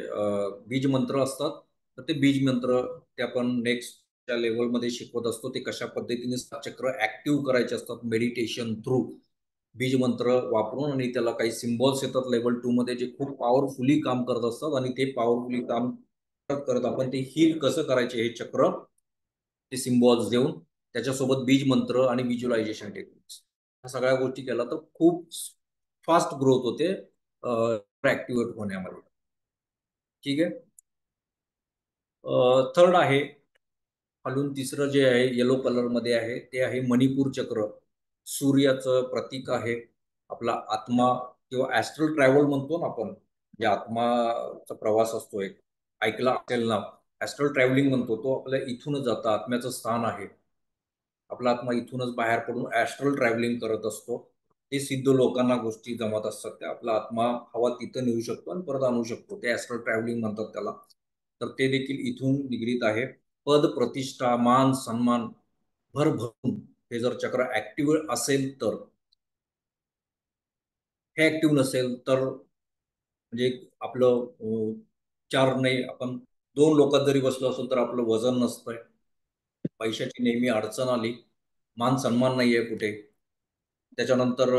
बीज मंत्र असतात, तर ते बीज मंत्र ते आपण नेक्स्टच्या लेवलमध्ये शिकवत असतो. ते कशा पद्धतीने चक्र ॲक्टिव्ह करायचे असतात मेडिटेशन थ्रू, बीज मंत्र वापरून. आणि त्याला काही सिम्बॉल्स येतात लेवल 2 मध्ये जे खूप पॉवरफुली काम करत असतात. आणि ते पॉवरफुली काम करत करत आपण ते हील कसं करायचे हे चक्र, ते सिम्बॉल्स देऊन त्याच्यासोबत बीज मंत्र आणि व्हिज्युअलायझेशन टेक्निक्स ह्या सगळ्या गोष्टी केल्या तर खूप फास्ट ग्रोथ होते ऍक्टिव्हेट होण्यामध्ये. ठीक आहे. थर्ड आहे, खालून तिसरं जे आहे येलो कलर मध्ये आहे ते आहे मणिपूर चक्र. सूर्याचं प्रतीक आहे. आपला आत्मा किंवा ऍस्ट्रल ट्रॅव्हल म्हणतो ना आपण, जे आत्माचा प्रवास असतो, एक ऐकला असेल ना, ऍस्ट्रल ट्रॅव्हलिंग म्हणतो. तो आपल्या इथूनच जातं, आत्म्याचं स्थान आहे. आपला आत्मा इथूनच बाहेर पडून ऍस्ट्रल ट्रॅव्हलिंग करत असतो. ते सिद्ध लोकांना गोष्टी जमत असतात. त्या आपला आत्मा हवा तिथं नेऊ शकतो आणि परत आणू शकतो. ते ऍस्ट्रल ट्रॅव्हलिंग म्हणतात त्याला. तर ते देखील इथून निगडीत आहे. पद, प्रतिष्ठा, मान, सन्मान भरभरून हे जर चक्र ऍक्टिव्ह असेल तर, हे ऍक्टिव्ह नसेल तर म्हणजे आपलं चार नाही, आपण 2 लोकात जरी बसलो असेल तर आपलं वजन नसतंय, पैशाची नेहमी अडचण आली, मान सन्मान नाहीये कुठे, त्याच्यानंतर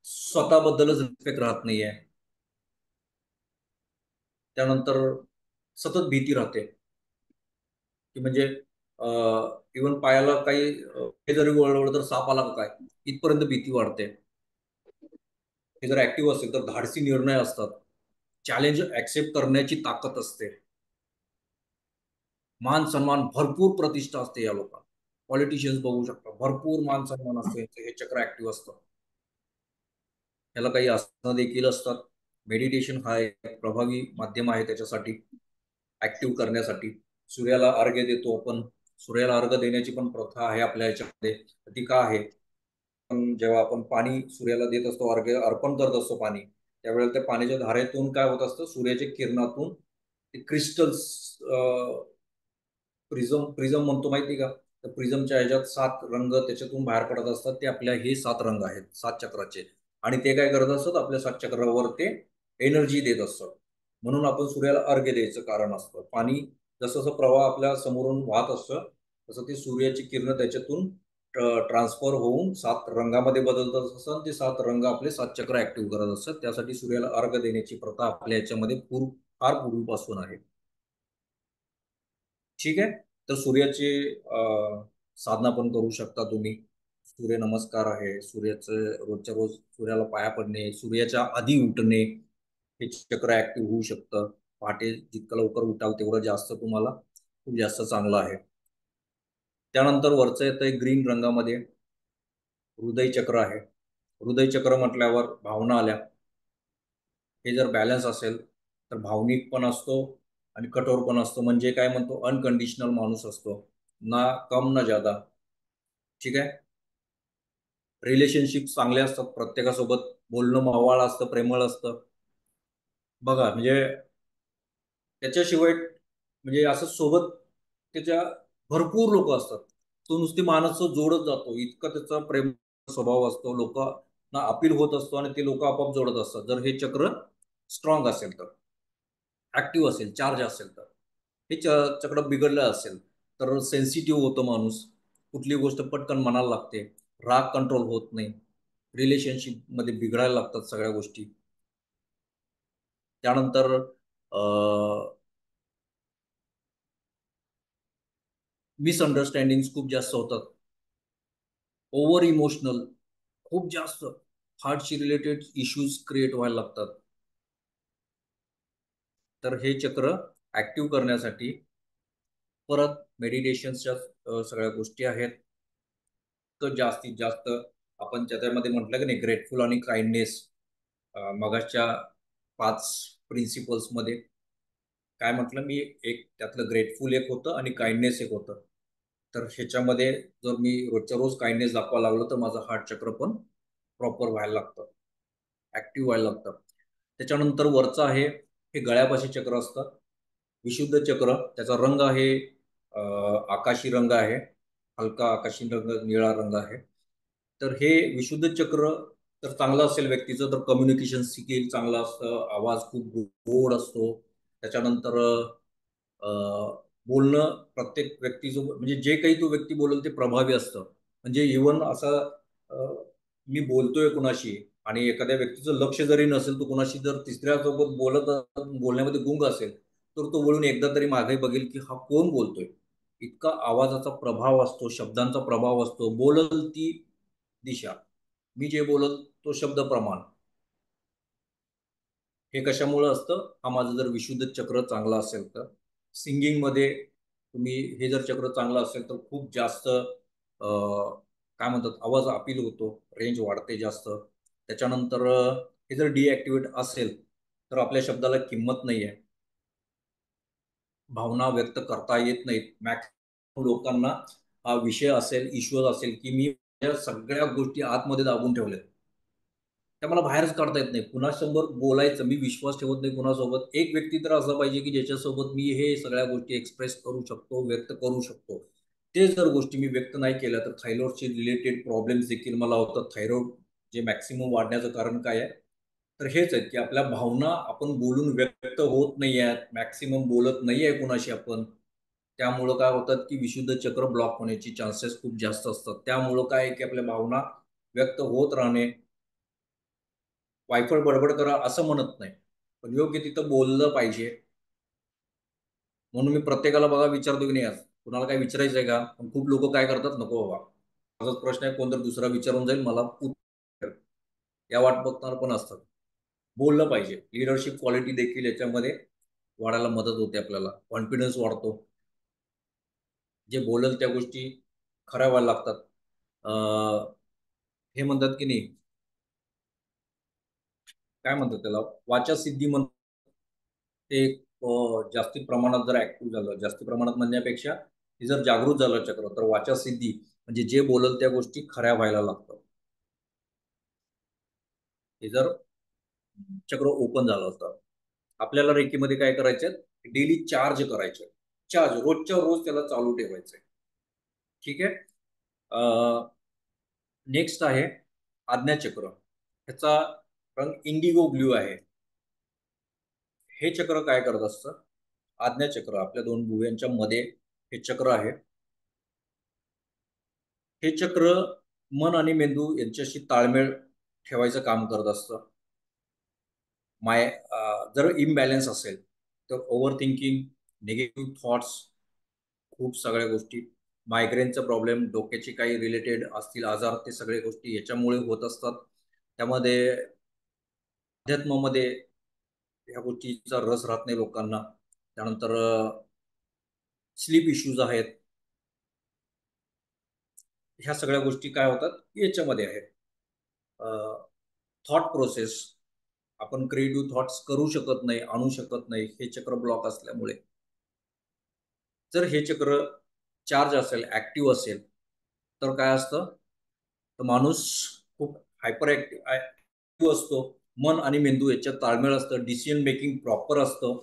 स्वतःबद्दलच रिस्पेक्ट राहत नाहीये, त्यानंतर सतत भीती राहते की म्हणजे इव्हन पायाला काही हे जरी वळवलं तर साप आला का काय, इथपर्यंत भीती वाढते. हे जर ऍक्टिव्ह असेल तर धाडसी निर्णय असतात, चॅलेंज ऍक्सेप्ट करण्याची ताकद असते, मान सन्मान भरपूर प्रतिष्ठा असते या लोकांना. पॉलिटिशियन्स बघू शकता, भरपूर मान सन्मान असते, हे चक्र ऍक्टिव्ह असतं. याला काही आसनं देखील असतात. मेडिटेशन हा एक प्रभावी माध्यम आहे त्याच्यासाठी, ऍक्टिव्ह करण्यासाठी. सूर्याला अर्घ्य देतो आपण. सूर्याला अर्घ्य देण्याची पण प्रथा आहे आपल्या याच्यामध्ये. ती का आहे, पण जेव्हा आपण पाणी सूर्याला देत असतो, अर्घ्य अर्पण करत असतो पाणी, त्यावेळेला त्या पाण्याच्या धारेतून काय होत असतं, सूर्याच्या किरणातून ते क्रिस्टल्स, प्रिझम म्हणतो माहिती का, तर प्रिझमच्या ह्याच्यात 7 रंग त्याच्यातून बाहेर पडत असतात. ते आपल्या हे 7 रंग आहेत 7 चक्राचे. आणि ते काय करत असतात, आपल्या 7 चक्रावर ते एनर्जी देत असतात. म्हणून आपण सूर्याला अर्घ्य द्यायचं कारण असतं. पाणी जसं जसं प्रवाह आपल्या समोरून वाहत असतं तसं ते सूर्याची किरण त्याच्यातून ट्रान्सफर होऊन 7 रंगामध्ये बदलत असतात. ते 7 रंग आपले 7 चक्र ऍक्टिव्ह करत असतात. त्यासाठी सूर्याला अर्घ्य देण्याची प्रथा आपल्या याच्यामध्ये फार पूर्वीपासून आहे. ठीक आहे. तर सूर्याची साधना पण करू शकता तुम्ही. सूर्य नमस्कार आहे, सूर्याचं रोजच्या रोज सूर्याला पाया पडणे, सूर्याच्या आधी उठणे, हे चक्र ऍक्टिव्ह होऊ शकतं. पहाटे जितकं लवकर उठाल तेवढं जास्त तुम्हाला खूप जास्त चांगलं आहे. त्यानंतर वरचं येतं ग्रीन रंगामध्ये हृदय चक्र आहे. हृदय चक्र म्हटल्यावर भावना आल्या. हे जर बॅलन्स असेल तर भावनिक पण असतो आणि कठोर पण असतो. म्हणजे काय म्हणतो, अनकंडिशनल माणूस असतो, ना कम ना ज्यादा. ठीक आहे. रिलेशनशिप चांगले असतात, प्रत्येकासोबत बोलणं मावाळ असतं, प्रेमळ असतं. बघा म्हणजे त्याच्याशिवाय म्हणजे असं सोबत त्याच्या भरपूर लोक असतात, तो नुसती माणसं जोडत जातो, इतका त्याचा प्रेम स्वभाव असतो, लोकांना अपील होत असतो आणि ते लोक आपोआप जोडत असतात. जर हे चक्र स्ट्रॉंग असेल तर, ऍक्टिव्ह असेल, चार्ज असेल तर. हे चक्र बिघडलं असेल तर सेन्सिटिव्ह होतं माणूस, कुठली गोष्ट पटकन मनाला लागते, राग कंट्रोल होत नाही, रिलेशनशिप मध्ये बिघडायला लागतात सगळ्या गोष्टी. त्यानंतर मिसअंडरस्टँडिंग खूप जास्त होतात. ओव्हर इमोशनल, खूप जास्त हार्टशी रिलेटेड इश्यूज क्रिएट व्हायला लागतात. तर हे चक्र ऍक्टिव्ह करण्यासाठी परत मेडिटेशनच्या सगळ्या गोष्टी आहेत. तर जास्तीत जास्त आपण त्याच्यामध्ये म्हटलं की नाही, ग्रेटफुल आणि काइंडनेस, मगाच्या 5 प्रिन्सिपल्स मध्ये काय म्हटलं मी, एक त्यातलं ग्रेटफुल एक होतं आणि काइंडनेस एक होतं. तर ह्याच्यामध्ये जर मी रोजच्या रोज काइंडनेस दाखवायला लागलो तर माझं हार्ट चक्र पण प्रॉपर व्हायला लागतं, ऍक्टिव्ह व्हायला लागतं. त्याच्यानंतर वरचं आहे हे गळ्यापाशी चक्र असतं, विशुद्ध चक्र. त्याचा रंग आहे आकाशी रंग आहे, हलका आकाशी रंग, निळा रंग आहे. तर हे विशुद्ध चक्र तर चांगलं असेल व्यक्तीचं तर कम्युनिकेशन स्किल चांगलं असतं, आवाज खूप गोड असतो. त्याच्यानंतर बोलणं प्रत्येक व्यक्तीचं, म्हणजे जे काही तो व्यक्ती बोलेल ते प्रभावी असतं. म्हणजे इव्हन असं मी बोलतोय कुणाशी आणि एखाद्या व्यक्तीचं लक्ष जरी नसेल, तो कुणाशी जर तिसऱ्या सोबत बोलण्यामध्ये गुंग असेल तर तो वळून एकदा तरी मागे बघेल की हा कोण बोलतोय. इतका आवाजाचा प्रभाव असतो, शब्दांचा प्रभाव असतो. बोलल ती दिशा, मी जे बोलल तो शब्द प्रमाण. हे कशामुळे असतं, हा माझं जर विशुद्ध चक्र चांगला असेल तर. सिंगिंगमध्ये तुम्ही हे जर चक्र चांगलं असेल तर खूप जास्त काय म्हणतात, आवाज अपील होतो, रेंज वाढते जास्त. त्याच्यानंतर हे जर डिॲक्टिवेट असेल तर आपल्या शब्दाला किंमत नाही आहे, भावना व्यक्त करता येत नाहीत. मॅक्सिमम लोकांना हा विषय असेल, इश्यू असेल की मी या सगळ्या गोष्टी आतमध्ये दाबून ठेवल्यात, त्या मला बाहेरच काढता येत नाही. कुणासोबत बोलायचं, मी विश्वास ठेवत नाही कुणासोबत. एक व्यक्ती तर असं पाहिजे की ज्याच्यासोबत मी हे सगळ्या गोष्टी एक्सप्रेस करू शकतो, व्यक्त करू शकतो. ते जर गोष्टी मी व्यक्त नाही केल्या तर थायरॉइडशी रिलेटेड प्रॉब्लेम्स देखील मला होतात. थायरॉइड जे मॅक्सिमम वाढण्याचं कारण काय आहे, तर हेच आहे की आपल्या भावना आपण बोलून व्यक्त होत नाही आहेत, मॅक्सिमम बोलत नाही आहे कुणाशी आपण. त्यामुळं काय होतात की विशुद्ध चक्र ब्लॉक होण्याची चान्सेस खूप जास्त असतात. त्यामुळं काय आहे की आपल्या भावना व्यक्त होत राहणे, वायफळ बडबड करा असं म्हणत नाही, पण योग्य तिथं बोललं पाहिजे. म्हणून मी प्रत्येकाला बघा विचारतो की नाही, आज कुणाला काय विचारायचं आहे का, पण खूप लोक काय करतात, नको बाबा माझाच प्रश्न आहे, कोणतरी दुसरा विचारून जाईल मला या वाट बघणार पण असतात. बोललं पाहिजे. लिडरशिप क्वालिटी देखील याच्यामध्ये वाढायला मदत होते, आपल्याला कॉन्फिडन्स वाढतो. जे बोलल त्या गोष्टी खऱ्या व्हायला लागतात. हे म्हणतात की नाही, काय म्हणतात त्याला, वाचा सिद्धी म्हणतात. ते जास्ती प्रमाणात जर ऍक्टिव्ह झालं, जास्ती प्रमाणात म्हणण्यापेक्षा ते जर जागृत झालं चक्र, तर वाचा सिद्धी म्हणजे जे बोलल त्या गोष्टी खऱ्या व्हायला लागतात. हे जर चक्र ओपन झालं असतं. आपल्याला रेकीमध्ये काय करायचं, डेली चार्ज करायचं. चार्ज रोजच्या रोज त्याला चालू ठेवायचंय. ठीक आहे. नेक्स्ट आहे आज्ञाचक्र. ह्याचा रंग इंडिगो ब्ल्यू आहे. हे चक्र काय करत असतं, आज्ञाचक्र आपल्या दोन भुवयांच्या मध्ये हे चक्र आहे. हे चक्र मन आणि मेंदू यांच्याशी ताळमेळ ठेवायचं काम करत असतं. जर इम्बॅलन्स असेल तर ओव्हर थिंकिंग, निगेटिव्ह थॉट्स, खूप सगळ्या गोष्टी, मायग्रेनचा प्रॉब्लेम, डोक्याचे काही रिलेटेड असतील आजार, ते सगळे गोष्टी याच्यामुळे होत असतात. त्यामध्ये अध्यात्मामध्ये ह्या गोष्टीचा रस राहत नाही लोकांना. त्यानंतर स्लीप इश्यूज आहेत. ह्या सगळ्या गोष्टी काय होतात याच्यामध्ये आहेत. थॉट प्रोसेस, आपण क्रिएटिव्ह थॉट्स करू शकत नाही, आणू शकत नाही, हे चक्र ब्लॉक असल्यामुळे. जर हे चक्र चार्ज असेल, ऍक्टिव्ह असेल, तर काय असतं, तर माणूस खूप हायपर ऍक्टिव्ह असतो. मन आणि मेंदू याच्यात ताळमेळ असतं, डिसिजन मेकिंग प्रॉपर असतं.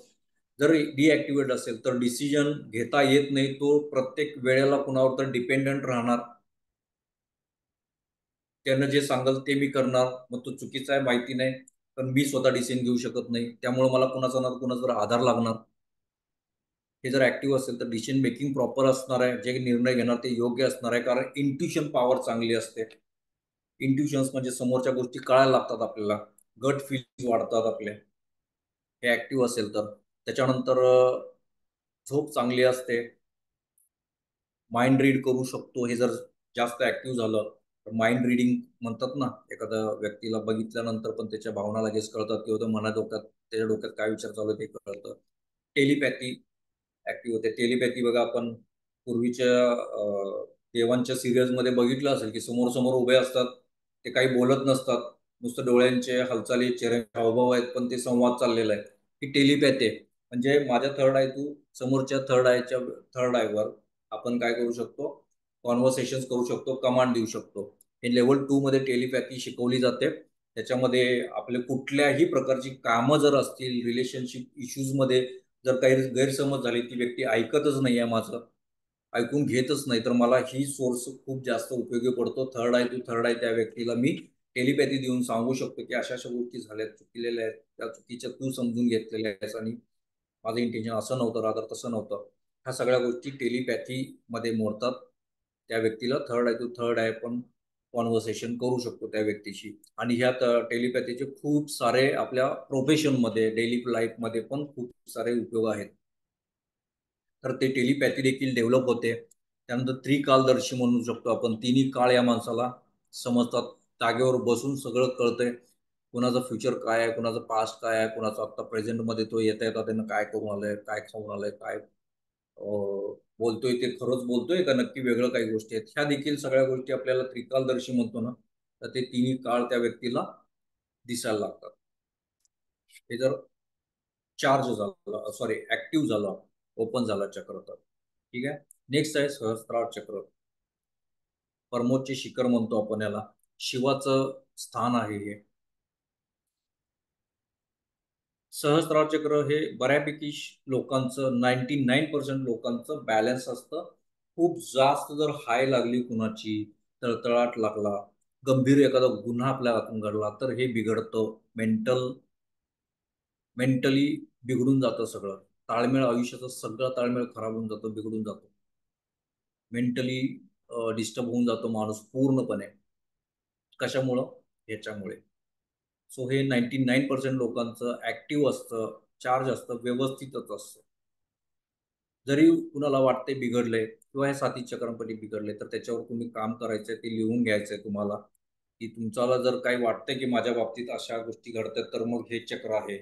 जर डिॲक्टिवेट असेल तर डिसिजन घेता येत नाही, तो प्रत्येक वेळेला कुणावर तर डिपेंडंट राहणार. त्यानं जे सांगल ते मी करणार, मग तो चुकीचा आहे माहिती नाही, पण मी स्वतः डिसिजन घेऊ शकत नाही, त्यामुळे मला कुणाचा ना कुणाचा आधार लागणार. हे जर ऍक्टिव्ह असेल तर डिसिजन मेकिंग प्रॉपर असणार आहे, जे निर्णय घेणार ते योग्य असणार आहे, कारण इंट्युशन पॉवर चांगली असते. इंट्युशन्स म्हणजे समोरच्या गोष्टी कळायला लागतात आपल्याला, गट फील्स वाढतात आपले, हे ऍक्टिव्ह असेल तर. त्याच्यानंतर झोप चांगली असते, माइंड रीड करू शकतो. हे जर जास्त ऍक्टिव्ह झालं तर माइंड रिडिंग म्हणतात ना, एखाद्या व्यक्तीला बघितल्यानंतर पण त्याच्या भावना लगेच कळतात किंवा मनात डोक्यात त्याच्या डोक्यात काय विचार चालू आहे ते कळतं. टेलिपॅथी ऍक्टिव्ह होते. टेलिपॅथी बघा, आपण पूर्वीच्या देवांच्या सिरियल्समध्ये बघितलं असेल की समोर समोर उभे असतात, ते काही बोलत नसतात, नुसतं डोळ्यांचे हालचाली, चेहरे हावभाव आहेत, पण ते संवाद चाललेला आहे. ही टेलिपॅथी आहे. म्हणजे माझ्या थर्ड आय टू समोरच्या थर्ड आयवर आपण काय करू शकतो, कॉन्व्हर्सेशन करू शकतो, कमांड देऊ शकतो. हे लेवल 2 मध्ये टेलिपॅथी शिकवली जाते. त्याच्यामध्ये आपले कुठल्याही प्रकारची कामं जर असतील, रिलेशनशिप इश्यूजमध्ये जर काही गैरसमज झाली, ती व्यक्ती ऐकतच नाही आहे माझं, ऐकून घेतच नाही, तर मला ही सोर्स खूप जास्त उपयोगी पडतो. Third eye to third eye त्या व्यक्तीला मी टेलिपॅथी देऊन सांगू शकतो की अशा अशा गोष्टी झाल्यात, चुकलेल्या आहेत, त्या चुकीच्या तू समजून घेतलेल्या आहेस आणि माझं इंटेन्शन असं नव्हतं, रादर तसं नव्हतं. ह्या सगळ्या गोष्टी टेलिपॅथीमध्ये मोडतात. त्या व्यक्तीला third eye to third eye पण कॉन्व्हर्सेशन करू शकतो त्या व्यक्तीशी. आणि ह्यात टेलिपॅथीचे खूप सारे आपल्या प्रोफेशनमध्ये, डेली लाईफमध्ये पण खूप सारे उपयोग आहेत. तर ते टेलिपॅथी देखील डेव्हलप होते. त्यानंतर त्रिकालदर्शी म्हणू शकतो आपण. तिन्ही काळ या माणसाला समजतात. जागेवर बसून सगळं कळतंय. कुणाचं फ्युचर काय आहे, कुणाचं पास्ट काय आहे, कुणाचं आता प्रेझेंटमध्ये तो येता येता त्यानं काय करून आलंय, काय खाऊन आलंय, काय बोलतोय, ते खरंच बोलतोय का नक्की वेगळं काही गोष्टी आहेत. ह्या देखील सगळ्या गोष्टी आपल्याला त्रिकालदर्शी म्हणतो ना, तर ते तिन्ही काळ त्या व्यक्तीला दिसायला लागतात. हे जर चार्ज झालं, सॉरी ऍक्टिव्ह झालं, ओपन झाला चक्र तर. ठीक आहे. नेक्स्ट आहे सहस्त्रार चक्र. परमोच्च शिखर म्हणतो आपण याला, शिवाचं स्थान आहे हे. सहस्त्रार चक्र हे बऱ्यापैकी लोकांचं 99% लोकांचं बॅलन्स असतं. खूप जास्त जर हाय लागली कुणाची, तळतळाट लागला, गंभीर एखादा गुन्हा आपल्या हातून घडला, तर हे बिघडतं. मेंटली बिघडून जातं सगळं. ताळमेळ, आयुष्याचा सगळा ताळमेळ खराब होऊन जातो, बिघडून जातो. मेंटली डिस्टर्ब होऊन जातो माणूस पूर्णपणे. कशामुळं? ह्याच्यामुळे. सो हे 99% लोकांचं ऍक्टिव्ह असतं, चार्ज असतं, व्यवस्थितच असतं. जरी कुणाला वाटते बिघडलंय किंवा हे साथी चक्रांपटी बिघडले, तर त्याच्यावर तुम्ही काम करायचंय, ते लिहून घ्यायचंय तुम्हाला, की तुमच्याला जर काही वाटतंय की माझ्या बाबतीत अशा गोष्टी घडतात, तर मग हे चक्र आहे,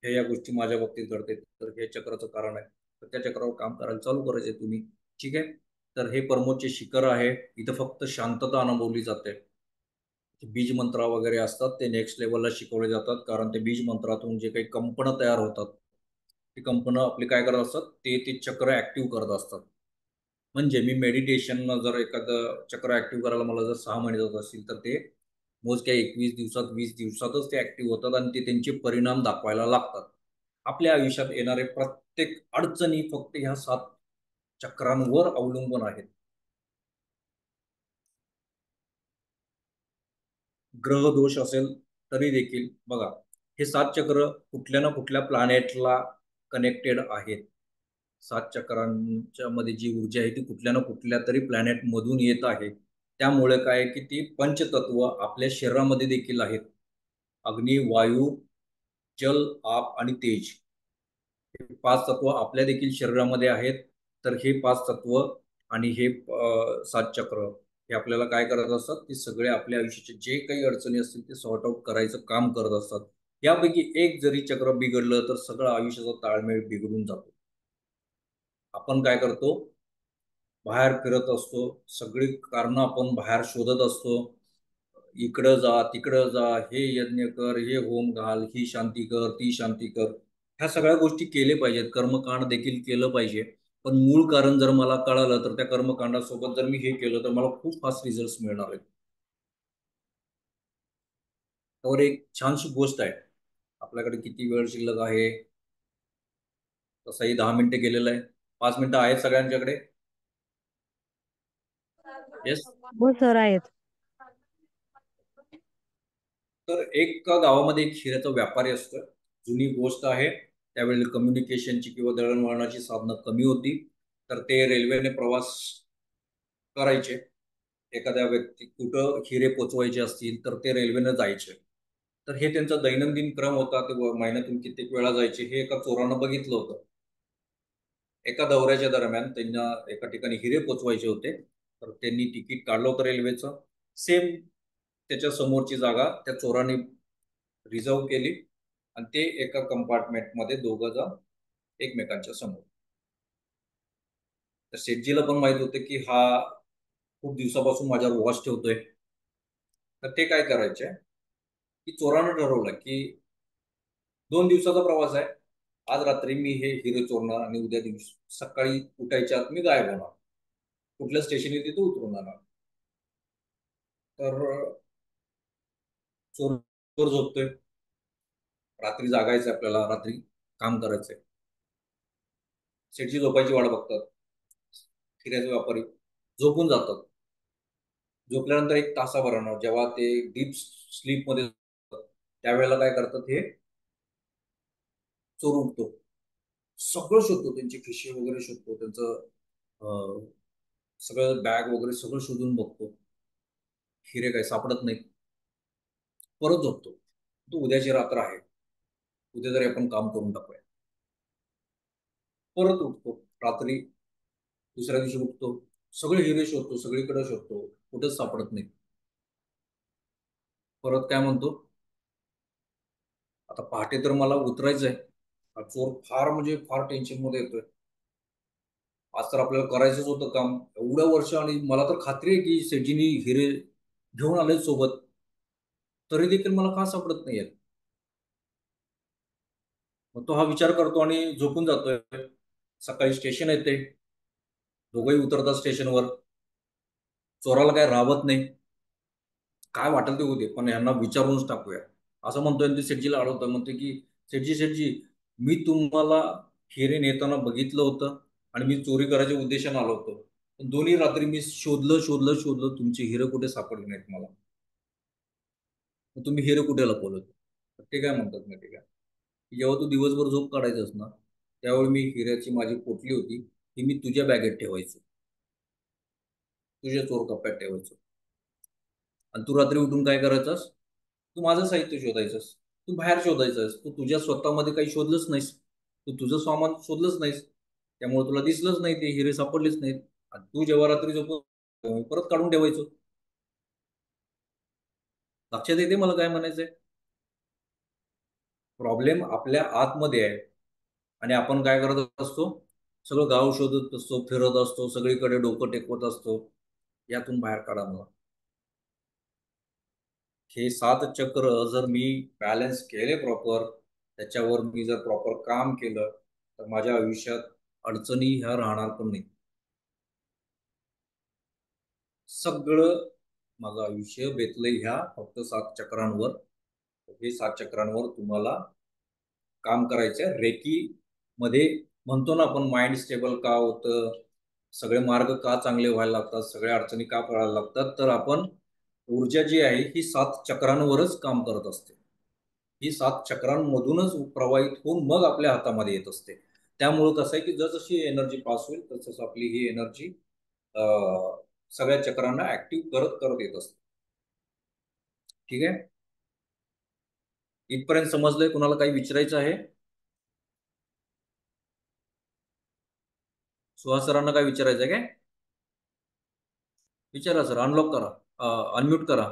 हे या गोष्टी माझ्या बाबतीत घडतात, तर हे चक्राचं कारण आहे. तर त्या चक्रावर काम करायला चालू करायचंय तुम्ही. ठीक आहे. तर हे परमोच्च शिखर आहे. इथं फक्त शांतता अनुभवली जाते. बीज मंत्र वगैरे असतात ते नेक्स्ट लेवलला शिकवले जातात, कारण ते बीज मंत्रातून जे काही कंपनं तयार होतात, ती कंपनं आपली काय करत असतात, ते चक्र ऍक्टिव्ह करत असतात. म्हणजे मी मेडिटेशन जर एखादं चक्र ऍक्टिव्ह करायला मला जर 6 महिने जात असतील, तर ते मोजक्या 21 दिवसात, 20 दिवसातच ते ऍक्टिव्ह होतात आणि ते त्यांचे परिणाम दाखवायला लागतात. आपल्या आयुष्यात येणारे प्रत्येक अडचणी फक्त ह्या 7 चक्रांवर अवलंबून आहेत. ग्रह दोष असेल तरी देखील बघा, हे 7 चक्र कुठल्या ना कुठल्या प्लॅनेटला कनेक्टेड आहेत. 7 चक्रांच्या मध्ये जी ऊर्जा आहे ती कुठल्या ना कुठल्या तरी प्लॅनेट मधून येत आहे. त्यामुळे काय की ती पंचतत्व आपल्या शरीरामध्ये देखील आहेत. अग्नी, वायू, जल, आप आणि तेज. हे 5 तत्व आपल्या देखील शरीरामध्ये आहेत. तर हे 5 तत्व आणि हे 7 चक्र हे आपल्याला काय करत असतात, ते सगळे आपल्या आयुष्याचे जे काही अडचणी असतील ते सॉर्ट आउट करायचं काम करत असतात. यापैकी एक जरी चक्र बिघडलं तर सगळं आयुष्याचा ताळमेळ बिघडून जातो. आपण काय करतो, बाहेर फिरत असतो, सगळी कारणं आपण बाहेर शोधत असतो. इकडं जा, तिकडं जा, हे यज्ञ कर, हे होम घाल, ही शांती कर, ती शांती कर. ह्या सगळ्या गोष्टी केले पाहिजेत. कर्मकांड देखील केलं पाहिजे. पण मूळ कारण जर मला कळालं, तर त्या कर्मकांडासोबत जर मी हे केलं, तर मला खूप फास्ट रिझल्ट मिळणार आहेत. त्यावर एक छानशी गोष्ट आहे. आपल्याकडे किती वेळ शिल्लक आहे? तसंही 10 मिनिटे गेलेलं आहे. 5 मिनिटं आहेत सगळ्यांच्याकडे? येस. हो सर आहेत. तर एक गावामध्ये एक हिऱ्याचा व्यापारी असतो. जुनी गोष्ट आहे. त्यावेळी कम्युनिकेशनची किंवा दळणवळणाची साधनं कमी होती. तर ते रेल्वेने प्रवास करायचे. एखाद्या व्यक्ती कुठं हिरे पोचवायचे असतील तर ते रेल्वेनं जायचे. तर हे त्यांचा दैनंदिन क्रम होता. ते महिन्यातून कित्येक वेळा जायचे. हे एका चोरानं बघितलं होतं. एका दौऱ्याच्या दरम्यान त्यांना एका ठिकाणी हिरे पोचवायचे होते. तर त्यांनी तिकीट काढलं होतं रेल्वेचं. सेम त्याच्या समोरची जागा त्या चोराने रिझर्व केली आणि ते एका कंपार्टमेंटमध्ये दोघं जण एकमेकांच्या समोर. तर शेठजीला पण माहित होतं की हा खूप दिवसापासून माझ्यावर वॉच ठेवतोय. तर ते काय करायचे की चोरानं ठरवलं की 2 दिवसाचा प्रवास आहे. आज रात्री मी हे हिरे चोरणार आणि उद्या दिवशी सकाळी उठायच्या आत मी गायब होणार. कुठल्या स्टेशन आहे तिथे उतरून जाणार. तर चोर चोर झोपतोय. रात्री जागायचं आपल्याला, रात्री काम करायचंय. शेठजी झोपायची वाट बघतात. हिऱ्याचे व्यापारी झोपून जातात. झोपल्यानंतर एक तासाभरानं जेव्हा ते डीप स्लीप मध्ये जातात, त्यावेळेला काय करतात, हे चोर उठतो. सगळं शोधतो, त्यांची खिशी वगैरे शोधतो, त्यांचं सगळं बॅग वगैरे सगळं शोधून बघतो. हिरे काही सापडत नाही. परत झोपतो. तो उद्याची रात्र आहे, उद्या तरी आपण काम करून टाकूया. परत उठतो रात्री, दुसऱ्या दिवशी उठतो, सगळे हिरे शोधतो, सगळीकडे शोधतो, कुठेच सापडत नाही. परत काय म्हणतो, आता पहाटे तर मला उतरायचंय. हा चोर फार म्हणजे फार टेन्शन मध्ये येतोय. आज तर आपल्याला करायचंच होतं काम एवढ्या वर्ष, आणि मला तर खात्री आहे की सेठजीनी हिरे घेऊन आले सोबत, तरी देखील मला का सापडत नाहीये. मग तो हा विचार करतो आणि झोपून जातोय. सकाळी स्टेशन येते, दोघंही उतरतात स्टेशनवर. चोराला काय राहत नाही, काय वाटेल ते होते पण यांना विचारूनच टाकूया असं म्हणतोय. आणि ते शेठजीला अडवतोय, म्हणते की शेठजी शेठजी, मी तुम्हाला हिरे नेताना बघितलं होतं आणि मी चोरी करायच्या उद्देशाने आलो होतो. पण दोन्ही रात्री मी शोधलं शोधलं शोधलं, तुमचे हिरे कुठे सापडले नाहीत मला. मग तुम्ही हिरे कुठे लपवलं? तर ते काय म्हणतात माहिती का, की जेव्हा तू दिवसभर झोप काढायचंस ना, त्यावेळी मी हिऱ्याची माझी पोटली होती ती मी तुझ्या बॅगेत ठेवायचो, तुझ्या चोर कप्प्यात ठेवायचो. आणि तू रात्री उठून काय करायचंस, तू माझं साहित्य शोधायचंस, तू बाहेर शोधायचंस, तू तुझ्या स्वतःमध्ये काही शोधलंच नाहीस, तू तुझं सामान शोधलंच नाहीस, त्यामुळे तुला दिसलंच नाही, ते हिरे सापडलेच नाहीत. आणि तू जेव्हा रात्री झोप परत काढून ठेवायचो. लक्षात येते मला काय म्हणायचंय? प्रॉब्लेम आपल्या आतमध्ये आहे आणि आपण काय करत असतो, सगळं गाव शोधत असतो, फिरत असतो, सगळीकडे डोकं टेकवत असतो. यातून बाहेर काढा मला. हे 7 चक्र जर मी बॅलन्स केले प्रॉपर, त्याच्यावर मी जर प्रॉपर काम केलं, तर माझ्या आयुष्यात अडचणी ह्या राहणार पण नाही. सगळं माझं आयुष्य बेतलंय ह्या फक्त 7 चक्रांवर. हे 7 चक्रांवर तुम्हाला काम करायचं. रेकी मध्ये म्हणतो ना आपण, माइंड स्टेबल का होतं, सगळे मार्ग का चांगले व्हायला लागतात, सगळ्या अडचणी का पडायला लागतात, तर आपण ऊर्जा जी आहे ही 7 चक्रांवरच काम करत असते. ही 7 चक्रांमधूनच प्रवाहित होऊन मग आपल्या हातामध्ये येत असते. त्यामुळं कसं आहे की जसजशी एनर्जी पास होईल तसं आपली ही एनर्जी सगळ्या चक्रांना ऍक्टिव्ह करत करत येत असते. ठीक आहे, इथपर्यंत समजलंय? कुणाला काही विचारायचं आहे? सुहास सरांना काय विचारायचं आहे काय? विचारा सर. अनलॉक करा, अनम्यूट करा.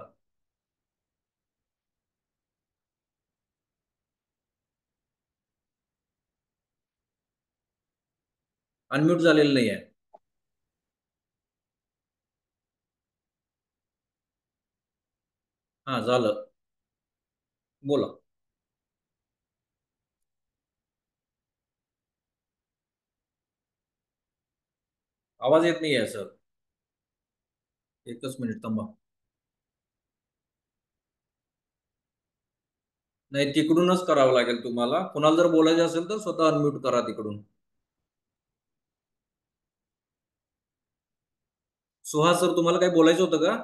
अनम्यूट झालेलं नाही आहे. हा झालं, बोला. आवाज येत नाही आहे सर. एकच मिनिट थांबा. नाही, तिकडूनच करावं लागेल तुम्हाला. कुणाला जर बोलायचं असेल तर स्वतः अनम्यूट करा तिकडून. सुहास सर, तुम्हाला काही बोलायचं होतं का?